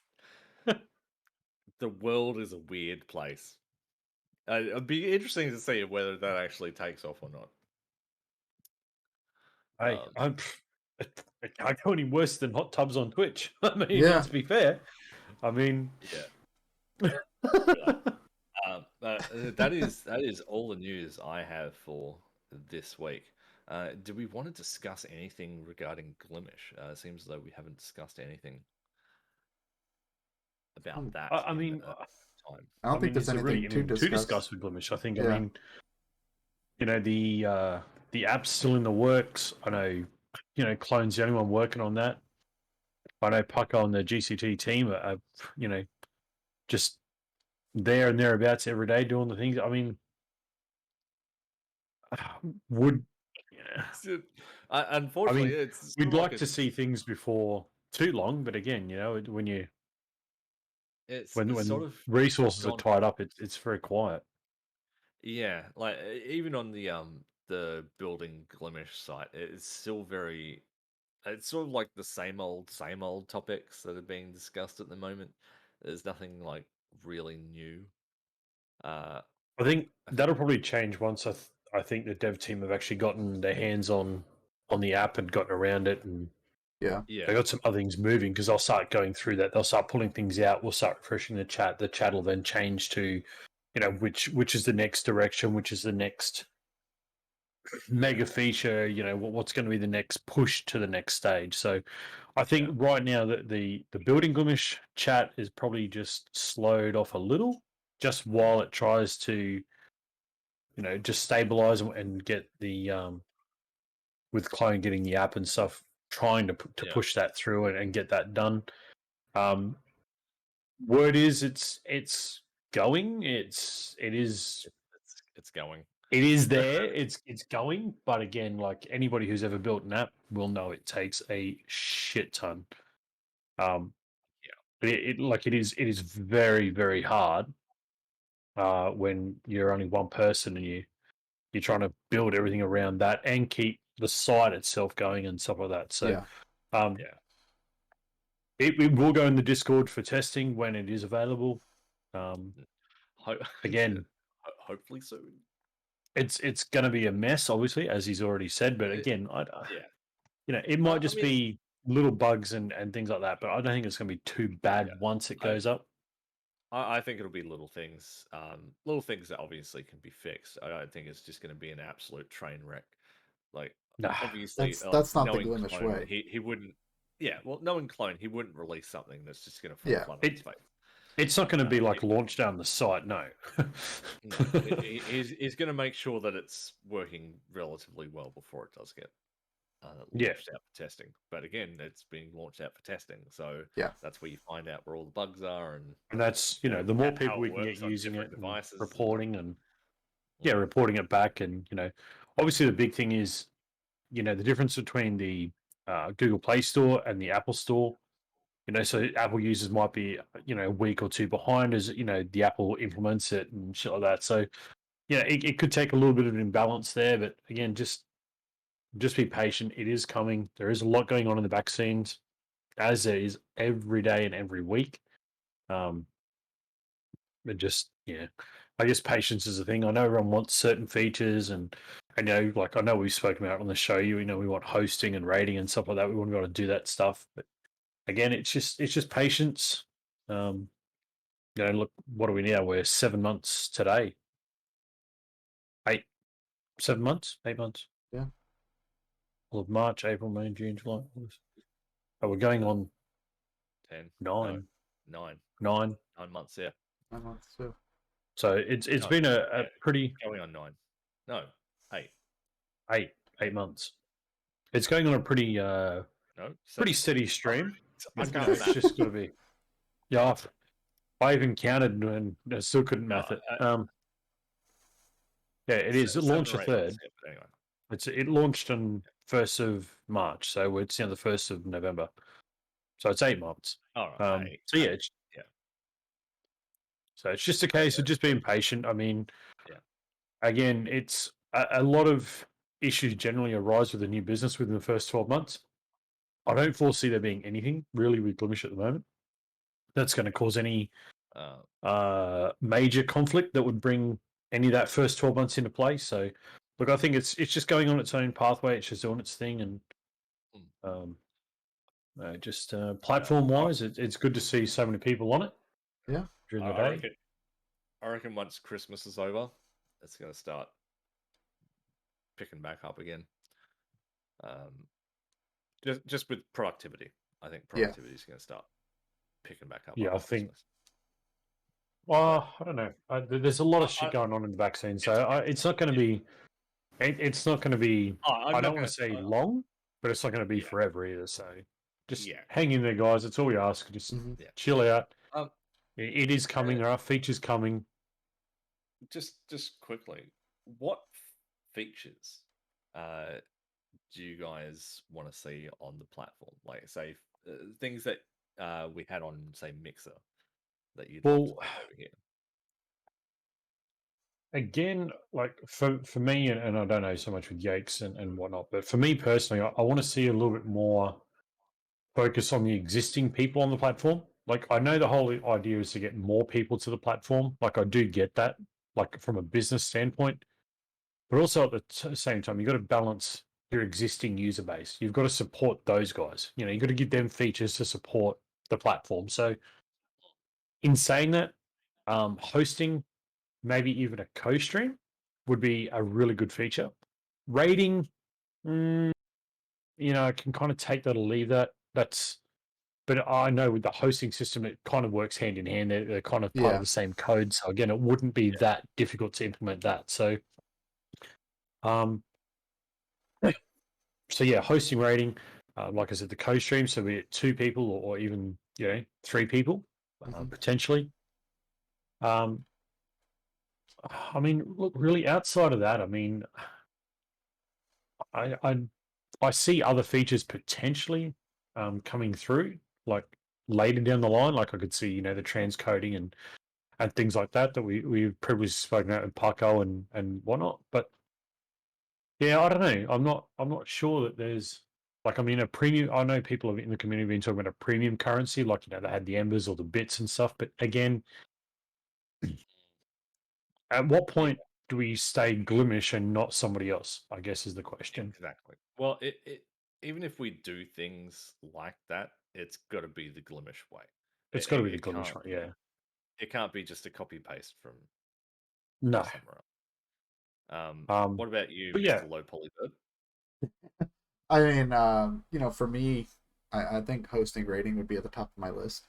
C: the world is a weird place. It'd be interesting to see whether that actually takes off or not.
A: Hey, it can't go any worse than hot tubs on Twitch. I mean,
B: Yeah.
A: let's be fair. I mean,
C: Yeah, yeah. That is all the news I have for this week. Do we want to discuss anything regarding Glimesh? It seems as though we haven't discussed anything about that
A: I
C: in
A: mean,
C: time.
B: I don't think there's
A: is there really
B: anything to
A: anything to
B: discuss.
A: discuss with Glimesh? I think, I
B: Yeah.
A: mean, the app's still in the works. I know, Clone's the only one working on that. I know Pucko and the GCT team are just there and thereabouts every day doing the things. I mean, would yeah,
C: So,
A: I
C: unfortunately,
A: mean,
C: it's sort
A: we'd
C: of like
A: like to see things before too long, but again,
C: it's sort
A: when
C: of
A: resources are
C: gone.
A: tied up, it's very quiet.
C: Yeah, like even on the building Glimesh site, it's still very. It's sort of like the same old topics that are being discussed at the moment. There's nothing like really new. Uh,
A: I think
C: I think
A: that'll probably change once I think the dev team have actually gotten their hands on the app and gotten around it, and
B: Yeah.
A: they
C: yeah,
A: got some other things moving because they'll start going through that. They'll start pulling things out. We'll start refreshing the chat. The chat will then change to, which is the next direction, which is the next mega feature. What's going to be the next push to the next stage. So, I think right now that the building Glimesh chat is probably just slowed off a little, just while it tries to just stabilize and get the with Clone getting the app and stuff, trying to
C: yeah,
A: push that through and get that done. Um, word is it's going.
C: it's going.
A: It is there. It's going. But again, like anybody who's ever built an app will know, it takes a shit ton. Um, it is very very hard when you're only one person and you're trying to build everything around that and keep the site itself going and stuff like that. So
B: Yeah.
A: um,
C: Yeah,
A: it will go in the Discord for testing when it is available.
C: Ho-
A: Again,
C: hopefully soon.
A: it's going to be a mess, obviously, as he's already said. But
C: It-
A: again,
C: yeah,
A: it might
C: I
A: just
C: mean,
A: be little bugs and things like that. But I don't think it's going to be too bad
C: yeah,
A: once it
C: I,
A: goes up.
C: I think it'll be little things that obviously can be fixed. I don't think it's just going to be an absolute train wreck. Like,
A: Nah,
C: obviously,
B: That's not the
C: knowing
B: Glimesh
C: Clone,
B: way.
C: he wouldn't. Yeah, well, knowing Clone, he wouldn't release something that's just going to fall
B: Yeah.
C: flat on its face.
A: it's not going to be like
C: It,
A: launched down the site. No.
C: no, he's going to make sure that it's working relatively well before it does get
A: Yeah,
C: launched out for testing. But again, it's being launched out for testing, so
B: Yeah.
C: that's where you find out where all the bugs are and
A: and that's the more people
C: how
A: we
C: it
A: can get
C: works on
A: using
C: different
A: it and
C: devices.
A: reporting and
C: Mm,
A: reporting it back. And obviously the big thing is the difference between the Google Play Store and the Apple Store. So Apple users might be a week or two behind as the Apple implements it and shit like that. So it could take a little bit of an imbalance there, but again, just be patient. It is coming. There is a lot going on in the back scenes, as there is every day and every week. Um, but just I guess patience is a thing. I know everyone wants certain features, and like I know we've spoken about it on the show. We want hosting and rating and stuff like that. We want to be able to do that stuff, but again, it's just patience. Um, look, what are we now? We're 7 months today. 8, 7 months, 8 months.
B: Yeah.
A: All of March, April, May, June, July, August. Oh, we're going on
C: 10, no,
A: 9,
C: 9,
A: 9.
C: 9 months. Yeah,
B: 9 months too.
A: So it's
C: no,
A: been a
C: yeah,
A: pretty
C: going on 9. No, 8.
A: 8 months. It's going on a pretty
C: No,
A: pretty
C: 7.
A: steady stream.
C: I
A: But,
C: can't
A: it's
C: math.
A: just got to be. Yeah, I even counted and I still couldn't
C: No,
A: math it. Yeah, it is. It
C: 7
A: launched the
C: or 8 months.
A: 3rd.
C: Yeah, but anyway,
A: It launched on 1st of March, so it's now the 1st of November. So it's 8 months.
C: All right.
A: So yeah,
C: yeah.
A: so it's just a case of just being patient. I mean,
C: Yeah.
A: again, it's a lot of issues generally arise with a new business within the first 12 months. I don't foresee there being anything really with Glimesh at the moment that's going to cause any major conflict that would bring any of that first 12 months into play. So, look, I think it's just going on its own pathway. It's just doing its thing, and just platform wise, it's good to see so many people on it.
B: Yeah,
A: during the day.
C: I reckon once Christmas is over, it's going to start picking back up again. Just with productivity, I think productivity is going to start picking back up.
A: Yeah, I think.
C: Christmas.
A: Well, I don't know. There's a lot of shit going on in the vaccine, so it's not going to be. It's not going to be. I don't want to say long, but it's not going to be forever either. So just hang in there, guys. It's all we ask. Just chill out. It is coming. There are features coming.
C: Just quickly, what features do you guys want to see on the platform? Like, say, things that we had on, say, Mixer that you'd like to see over here.
A: Again, like for me, and I don't know so much with Yakes and whatnot, but for me personally, I want to see a little bit more focus on the existing people on the platform. Like, I know the whole idea is to get more people to the platform. Like, I do get that, like from a business standpoint, but also at the same time, you've got to balance your existing user base. You've got to support those guys. You've got to give them features to support the platform. So, in saying that, hosting, maybe even a co-stream would be a really good feature. Rating, I can kind of take that or leave that. But I know with the hosting system, it kind of works hand in hand. They're kind of part of the same code. So again, it wouldn't be that difficult to implement that. So, hosting rating, like I said, the co-stream, so be it 2 people or even 3 people potentially. I mean, look, really outside of that, I mean, I see other features potentially coming through, like later down the line. Like I could see, the transcoding and things like that we've previously spoken about with Paco and whatnot. But yeah, I don't know. I'm not sure that there's like, I mean, a premium. I know people in the community have been talking about a premium currency, like they had the embers or the bits and stuff. But again, at what point do we stay Glimesh and not somebody else? I guess is the question.
C: Exactly. Well, even if we do things like that, it's got to be the Glimesh way.
A: It's got to be the Glimesh way, yeah.
C: It can't be just a copy paste from
A: no
C: somewhere else. What about you, Mr. Low Polybird?
B: I mean, for me, I think hosting rating would be at the top of my list.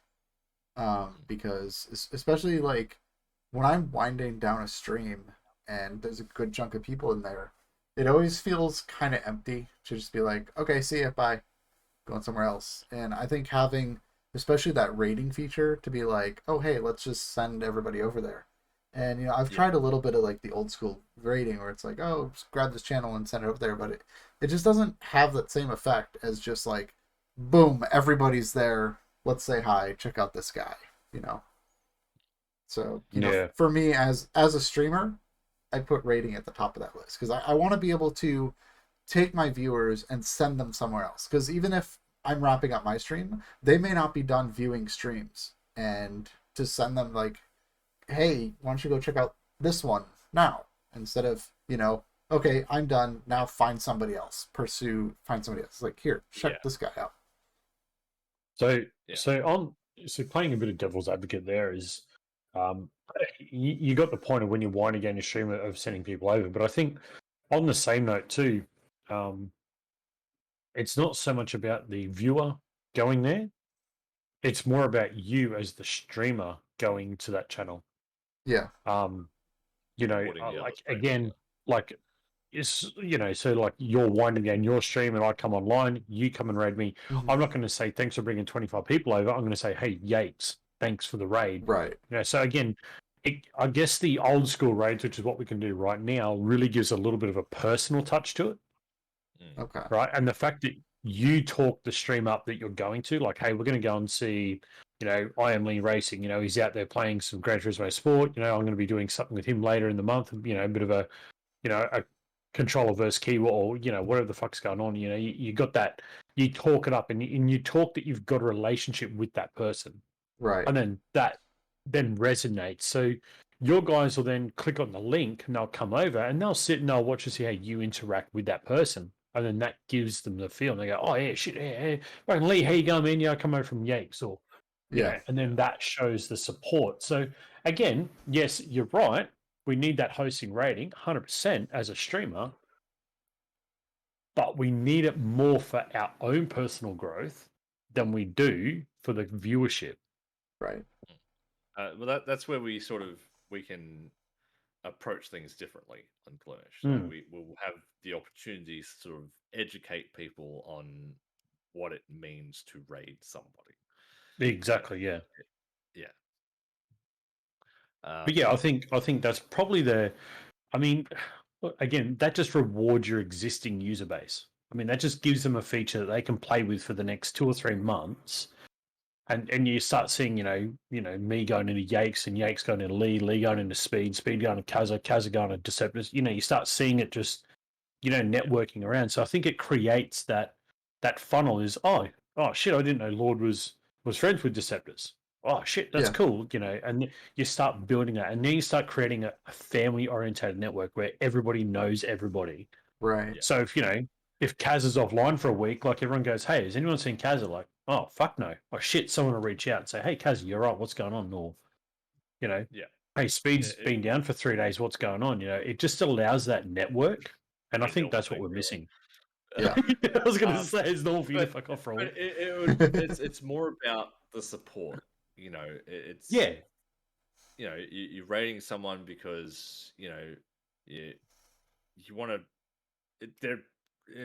B: Because especially like when I'm winding down a stream and there's a good chunk of people in there, it always feels kind of empty to just be like, okay, see ya, bye, going somewhere else. And I think having, especially that rating feature, to be like, oh, hey, let's just send everybody over there. And I've tried a little bit of like the old school rating where it's like, oh, just grab this channel and send it over there, but it just doesn't have that same effect as just like, boom, everybody's there. Let's say hi. Check out this guy. So for me as a streamer, I put rating at the top of that list because I want to be able to take my viewers and send them somewhere else. Because even if I'm wrapping up my stream, they may not be done viewing streams, and to send them like, hey, why don't you go check out this one now, instead of okay, I'm done now, find somebody else, find somebody else, like, here, check this guy out.
A: So playing a bit of devil's advocate there is, you got the point of when you're winding down your stream of sending people over, but I think on the same note too, it's not so much about the viewer going there; it's more about you as the streamer going to that channel.
B: Yeah.
A: Like again, like it's so like you're winding down your stream and I come online, you come and raid me.
B: Mm-hmm.
A: I'm not going to say thanks for bringing 25 people over. I'm going to say, hey, Yates, thanks for the raid.
B: Right.
A: So again, I guess the old school raids, which is what we can do right now, really gives a little bit of a personal touch to it.
B: Okay.
A: Right. And the fact that you talk the stream up that you're going to, like, hey, we're going to go and see, I Am Lean Racing. He's out there playing some Gran Turismo Sport. I'm going to be doing something with him later in the month. A bit of a controller versus keyboard, or whatever the fuck's going on. You got that. You talk it up, and you talk that you've got a relationship with that person,
B: Right.
A: and then that then resonates. So your guys will then click on the link and they'll come over and they'll sit and they'll watch to see how you interact with that person. And then that gives them the feel. And they go, oh, yeah, shit, yeah. Right, Lee, how you going, man? Yeah, I come over from Yakes. Or,
B: Yeah.
A: and then that shows the support. So, again, yes, you're right. We need that hosting rating 100% as a streamer, but we need it more for our own personal growth than we do for the viewership.
B: Right.
C: Well, that's where we can approach things differently on Glimesh. So
A: Mm.
C: we will have the opportunities to sort of educate people on what it means to raid somebody.
A: Exactly, yeah.
C: Yeah.
A: But yeah, I think that's probably I mean, again, that just rewards your existing user base. I mean, that just gives them a feature that they can play with for the next 2 or 3 months. And you start seeing, me going into Yakes and Yakes going into Lee going into Speed going to Kaza going to Deceptors. You start seeing it just, networking around. So I think it creates that funnel is, oh shit, I didn't know Lord was friends with Deceptors. Oh shit, that's
B: Yeah.
A: cool, and you start building that, and then you start creating a family oriented network where everybody knows everybody.
B: Right.
A: So if Kaz is offline for a week, like everyone goes, hey, has anyone seen Kaz? Like, oh fuck no. Oh shit, someone will reach out and say, hey Kaz, you're right, what's going on? Or,
C: Yeah.
A: hey, Speed's been down for 3 days, what's going on? It just allows that network. And I think that's what we're missing.
B: Yeah.
A: I was going to say it's normal for you to
C: But,
A: fuck off for a
C: but
A: week.
C: it's more about the support. It's
A: Yeah,
C: you're rating someone because you want to. They're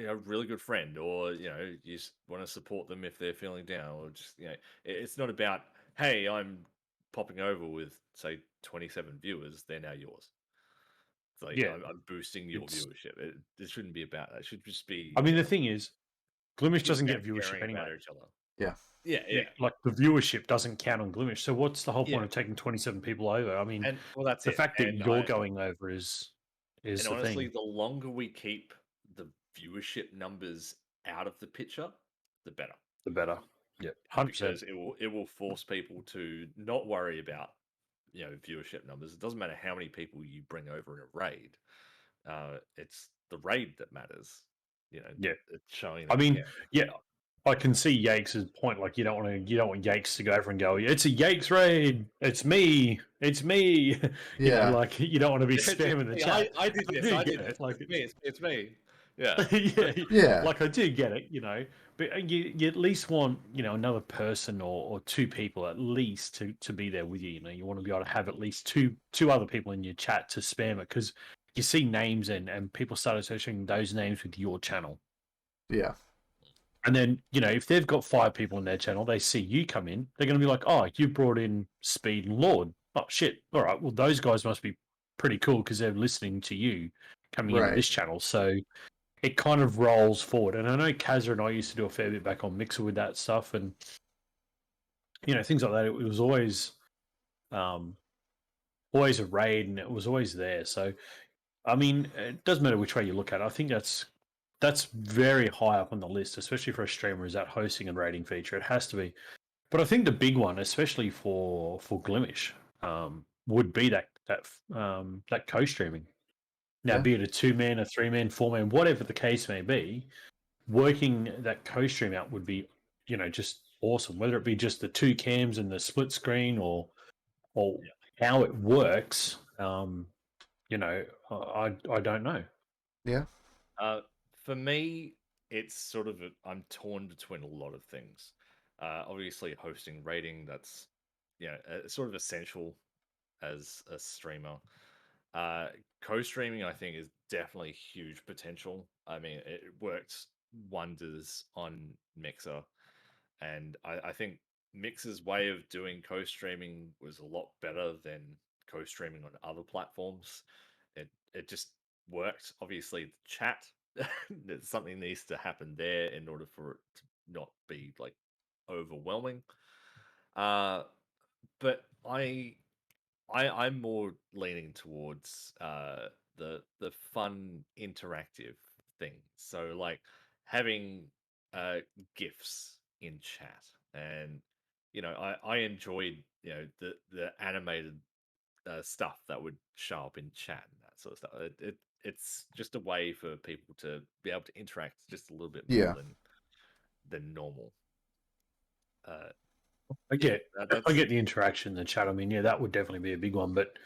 C: a really good friend, or you just want to support them if they're feeling down, or just it's not about, hey, I'm popping over with say 27 viewers, they're now yours. It's like
A: yeah.
C: I'm boosting your viewership. It shouldn't be about that. It should just be.
A: I mean, the thing is, Glimesh
C: Just
A: doesn't
C: about
A: get viewership
C: caring about
A: anyway.
C: each other.
B: Yeah.
C: Yeah,
A: Yeah, like the viewership doesn't count on Glimesh. So what's the whole
C: Yeah.
A: point of taking 27 people over? I mean,
C: And well, that's
A: the
C: it.
A: fact that
C: And
A: you're going over is
C: and
A: the
C: honestly,
A: thing.
C: the longer we keep the viewership numbers out of the picture, the better.
A: The better. Yeah, 100%.
C: Because it will force people to not worry about viewership numbers. It doesn't matter how many people you bring over in a raid. It's the raid that matters.
A: Yeah.
C: It's showing.
A: I
C: That,
A: mean, yeah, I can see Yakes' point. Like, you don't want Yakes to go over and go, it's a Yakes raid. It's me.
B: Yeah.
A: Like you don't want to be
C: It's
A: spamming the
C: me.
A: chat.
C: I did this. I did
A: get
C: this.
A: it. Like,
C: It's me. It's me. Yeah.
A: yeah,
B: Yeah.
A: like I do get it, but you at least want another person or two people at least to be there with you. You want to be able to have at least two other people in your chat to spam it, because you see names and people start associating those names with your channel.
B: Yeah.
A: And then, if they've got 5 people in their channel, they see you come in, they're going to be like, oh, you brought in Speed and Lord. Oh, shit. All right. Well, those guys must be pretty cool because they're listening to you coming into
B: Right.
A: this channel. So it kind of rolls forward. And I know Kazza and I used to do a fair bit back on Mixer with that stuff and, things like that. It was always a raid and it was always there. So, I mean, it doesn't matter which way you look at it. I think that's very high up on the list, especially for a streamer, is that hosting and rating feature. It has to be. But I think the big one, especially for Glimesh, would be that co-streaming. Now,
B: Yeah.
A: be it a 2-man, a 3-man, 4-man, whatever the case may be, working that co-stream out would be, just awesome. Whether it be just the 2 cams and the split screen, or how it works, I don't know.
B: Yeah.
C: For me, it's sort of I'm torn between a lot of things. Obviously, hosting rating, that's sort of essential as a streamer. Co-streaming, I think, is definitely huge potential. I mean, it worked wonders on Mixer, and I think Mixer's way of doing co-streaming was a lot better than co-streaming on other platforms. It just worked. Obviously, the chat something needs to happen there in order for it to not be like overwhelming. Uh, but I'm more leaning towards the fun interactive things. So like having uh gifs in chat, and I enjoyed the animated stuff that would show up in chat and that sort of stuff. It's just a way for people to be able to interact just a little bit more
B: Yeah.
C: than normal. Uh,
A: I
C: yeah,
A: get, I
C: that's
A: get the interaction in the chat. I mean, yeah, that would definitely be a big one. But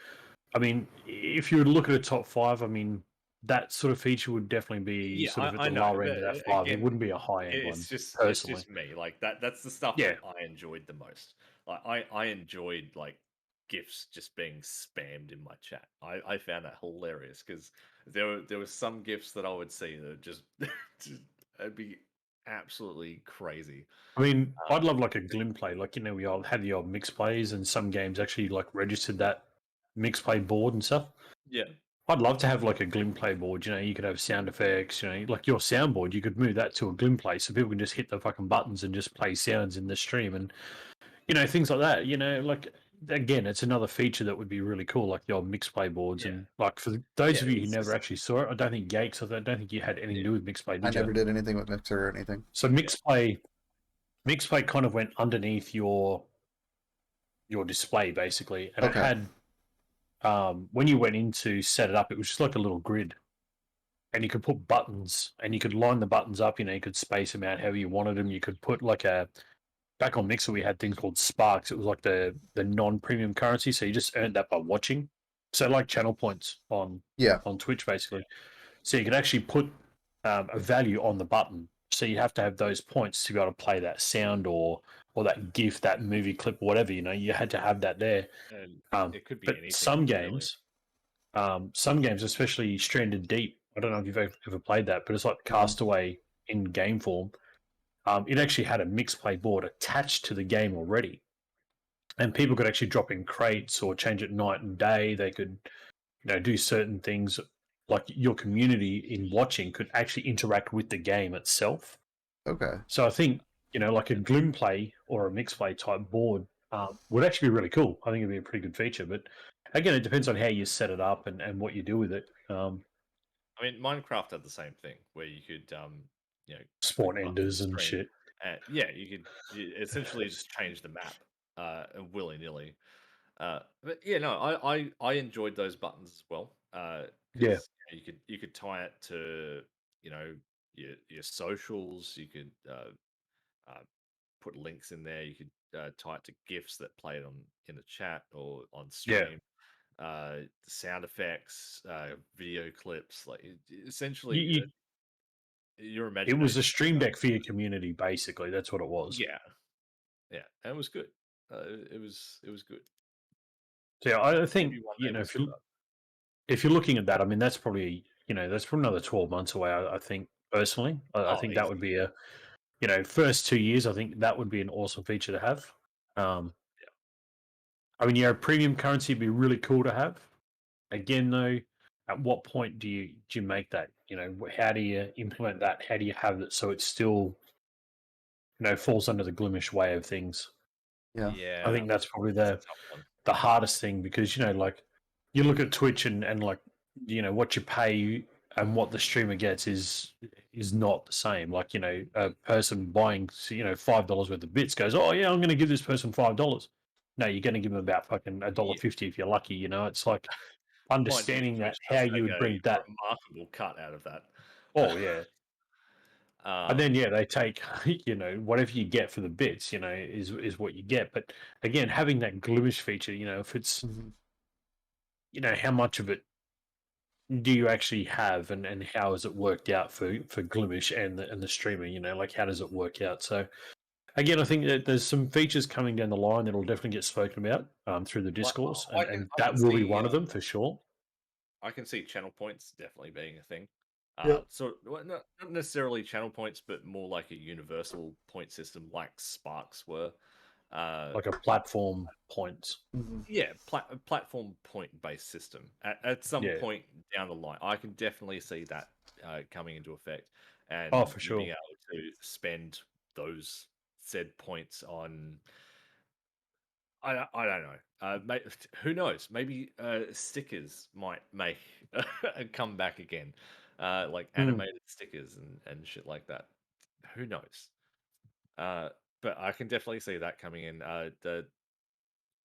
A: I mean, if you were to look at a top five, I mean, that sort of feature would definitely be
C: yeah,
A: sort of at
C: I
A: the
C: know,
A: lower
C: but
A: end of that five. It
C: again,
A: wouldn't be a high end one,
C: it's
A: personally.
C: just me. Like that's the stuff
A: Yeah,
C: that I enjoyed the most. Like I enjoyed like gifs just being spammed in my chat. I found that hilarious because there were some gifs that I would see that just it'd be absolutely crazy.
A: I mean,
C: Uh,
A: I'd love like a Glim play. Like, we all had the old mix plays, and some games actually like registered that mix play board and stuff.
C: yeah,
A: I'd love to have like a Glim play board. You could have sound effects. Like your soundboard, you could move that to a Glim play, so people can just hit the fucking buttons and just play sounds in the stream, and things like that. Like, again, it's another feature that would be really cool, like the old mix play boards.
C: yeah,
A: And like for those
C: yeah.
A: of you who
C: It's
A: never
C: just
A: actually saw it, I don't think Yakes. I don't think you had anything to
C: yeah,
A: do with mix play,
B: I
A: did you?
B: never did anything with Mixer or anything.
A: So mix play kind of went underneath your display basically, and it
B: Okay.
A: had when you went in to set it up, it was just like a little grid, and you could put buttons, and you could line the buttons up. You could space them out however you wanted them. You could put like a back on Mixer, we had things called Sparks. It was like the non-premium currency, so you just earned that by watching. So like channel points
B: Yeah.
A: on Twitch, basically. So you could actually put a value on the button. So you have to have those points to be able to play that sound or that GIF, that movie clip, whatever. You had to have that there.
C: and
A: Um,
C: it could be
A: but
C: anything really.
A: some games, especially Stranded Deep, I don't know if you've ever played that, but it's like
B: Mhm.
A: Castaway in game form. It actually had a mix play board attached to the game already, and people could actually drop in crates or change it night and day. They could, do certain things. Like your community in watching could actually interact with the game itself.
B: Okay.
A: So I think like a Gloom play or a mix play type board would actually be really cool. I think it'd be a pretty good feature, but again, it depends on how you set it up and what you do with it.
C: I mean, Minecraft had the same thing where you could, click
A: Spawn
C: buttons on the
A: enders and
C: screen,
A: shit.
C: and yeah, you essentially just change the map, willy nilly. But yeah, no, I enjoyed those buttons as well,
A: Yeah,
C: because you could tie it to your socials. You could uh, put links in there. You could tie it to GIFs that played on in the chat or on
A: yeah.
C: stream. Sound effects, video clips, like
A: You,
C: essentially
A: you,
C: your
A: it was a
C: imagination.
A: stream deck for your community, basically. That's what it was.
C: Yeah, yeah, and it was good. It was good.
A: So yeah, I think
C: Maybe one day we'll
A: if
C: set
A: you
C: it up.
A: if you're looking at that, I mean, that's probably another 12 months away. I think personally, I
C: Oh,
A: think that would
C: easy.
A: be a first 2 years. I think that would be an awesome feature to have. Um, I mean, premium currency would be really cool to have. Again, though, at what point do you make that? How do you implement that? How do you have it so it still falls under the Glimesh way of things?
B: Yeah.
A: I
C: Yeah,
A: think that's probably
C: that's a
A: the
C: tough one.
A: the hardest thing because like you look at Twitch and like what you pay and what the streamer gets is not the same. Like a person buying $5 worth of bits goes, oh yeah, I'm going to give this person $5. No, you're going to give them about fucking
C: Yeah,
A: $1.50 if you're lucky. It's like
C: mind you,
A: understanding that
C: Twitch
A: how
C: does
A: you
C: take
A: would
C: a
A: bring that.
C: remarkable cut out of that.
A: Oh yeah. And then
C: Um,
A: yeah, they take whatever you get for the bits, is what you get. But again, having that Glimesh feature, if it's
B: Mhm.
A: how much of it do you actually have and how has it worked out for Glimesh and the streamer, like how does it work out? So again, I think that there's some features coming down the line that'll definitely get spoken about through the
C: like
A: discourse,
C: I
A: and,
C: can
A: and
C: I can
A: that will be
C: see
A: one of them for sure.
C: I can see channel points definitely being a thing.
B: Yep.
C: So well, not necessarily channel points, but more like a universal point system, like Sparks were. Uh,
A: Like a platform points.
B: Mhm.
C: yeah, platform point based system. At some
A: Yeah.
C: point down the line, I can definitely see that coming into effect, and
A: Oh, for
C: you being
A: sure.
C: able to spend those said points on. I don't know. Who knows? Maybe stickers might make a comeback again, like
A: Mm.
C: animated stickers and shit like that. Who knows? Uh, but I can definitely see that coming in. The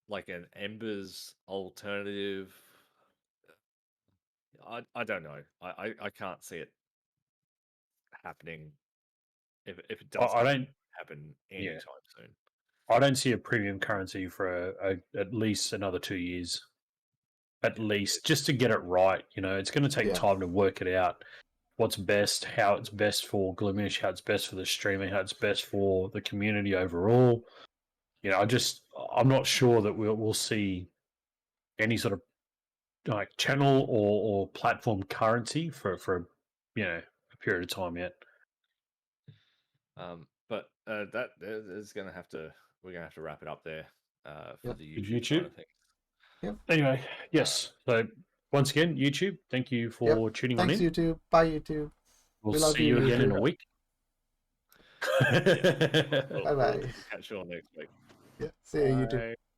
C: like an Embers alternative. I don't know. I can't see it happening if it does
A: I don't.
C: happen
A: Yeah,
C: anytime soon.
A: I don't see a premium currency for at least another 2 years. At least just to get it right. It's going to take
B: Yeah.
A: time to work it out. What's best, how it's best for Glimesh, how it's best for the streaming, how it's best for the community overall. I'm not sure that we'll see any sort of like channel or platform currency for a period of time yet.
C: But that is gonna have to we're gonna have to wrap it up there for
B: Yep.
C: the
A: With
C: YouTube side
A: YouTube.
C: of things.
B: Yep.
A: Anyway,
C: Uh,
A: yes. So once again, YouTube, thank you
B: Yep.
A: for tuning on
B: Thanks,
A: in.
B: YouTube. Bye, YouTube.
A: We'll
B: We love
A: see
B: you,
A: you again in
B: YouTube.
A: a week.
C: yeah,
B: Bye
C: we'll
B: bye.
C: catch you all next week.
B: Yeah. See you, YouTube.
C: Bye.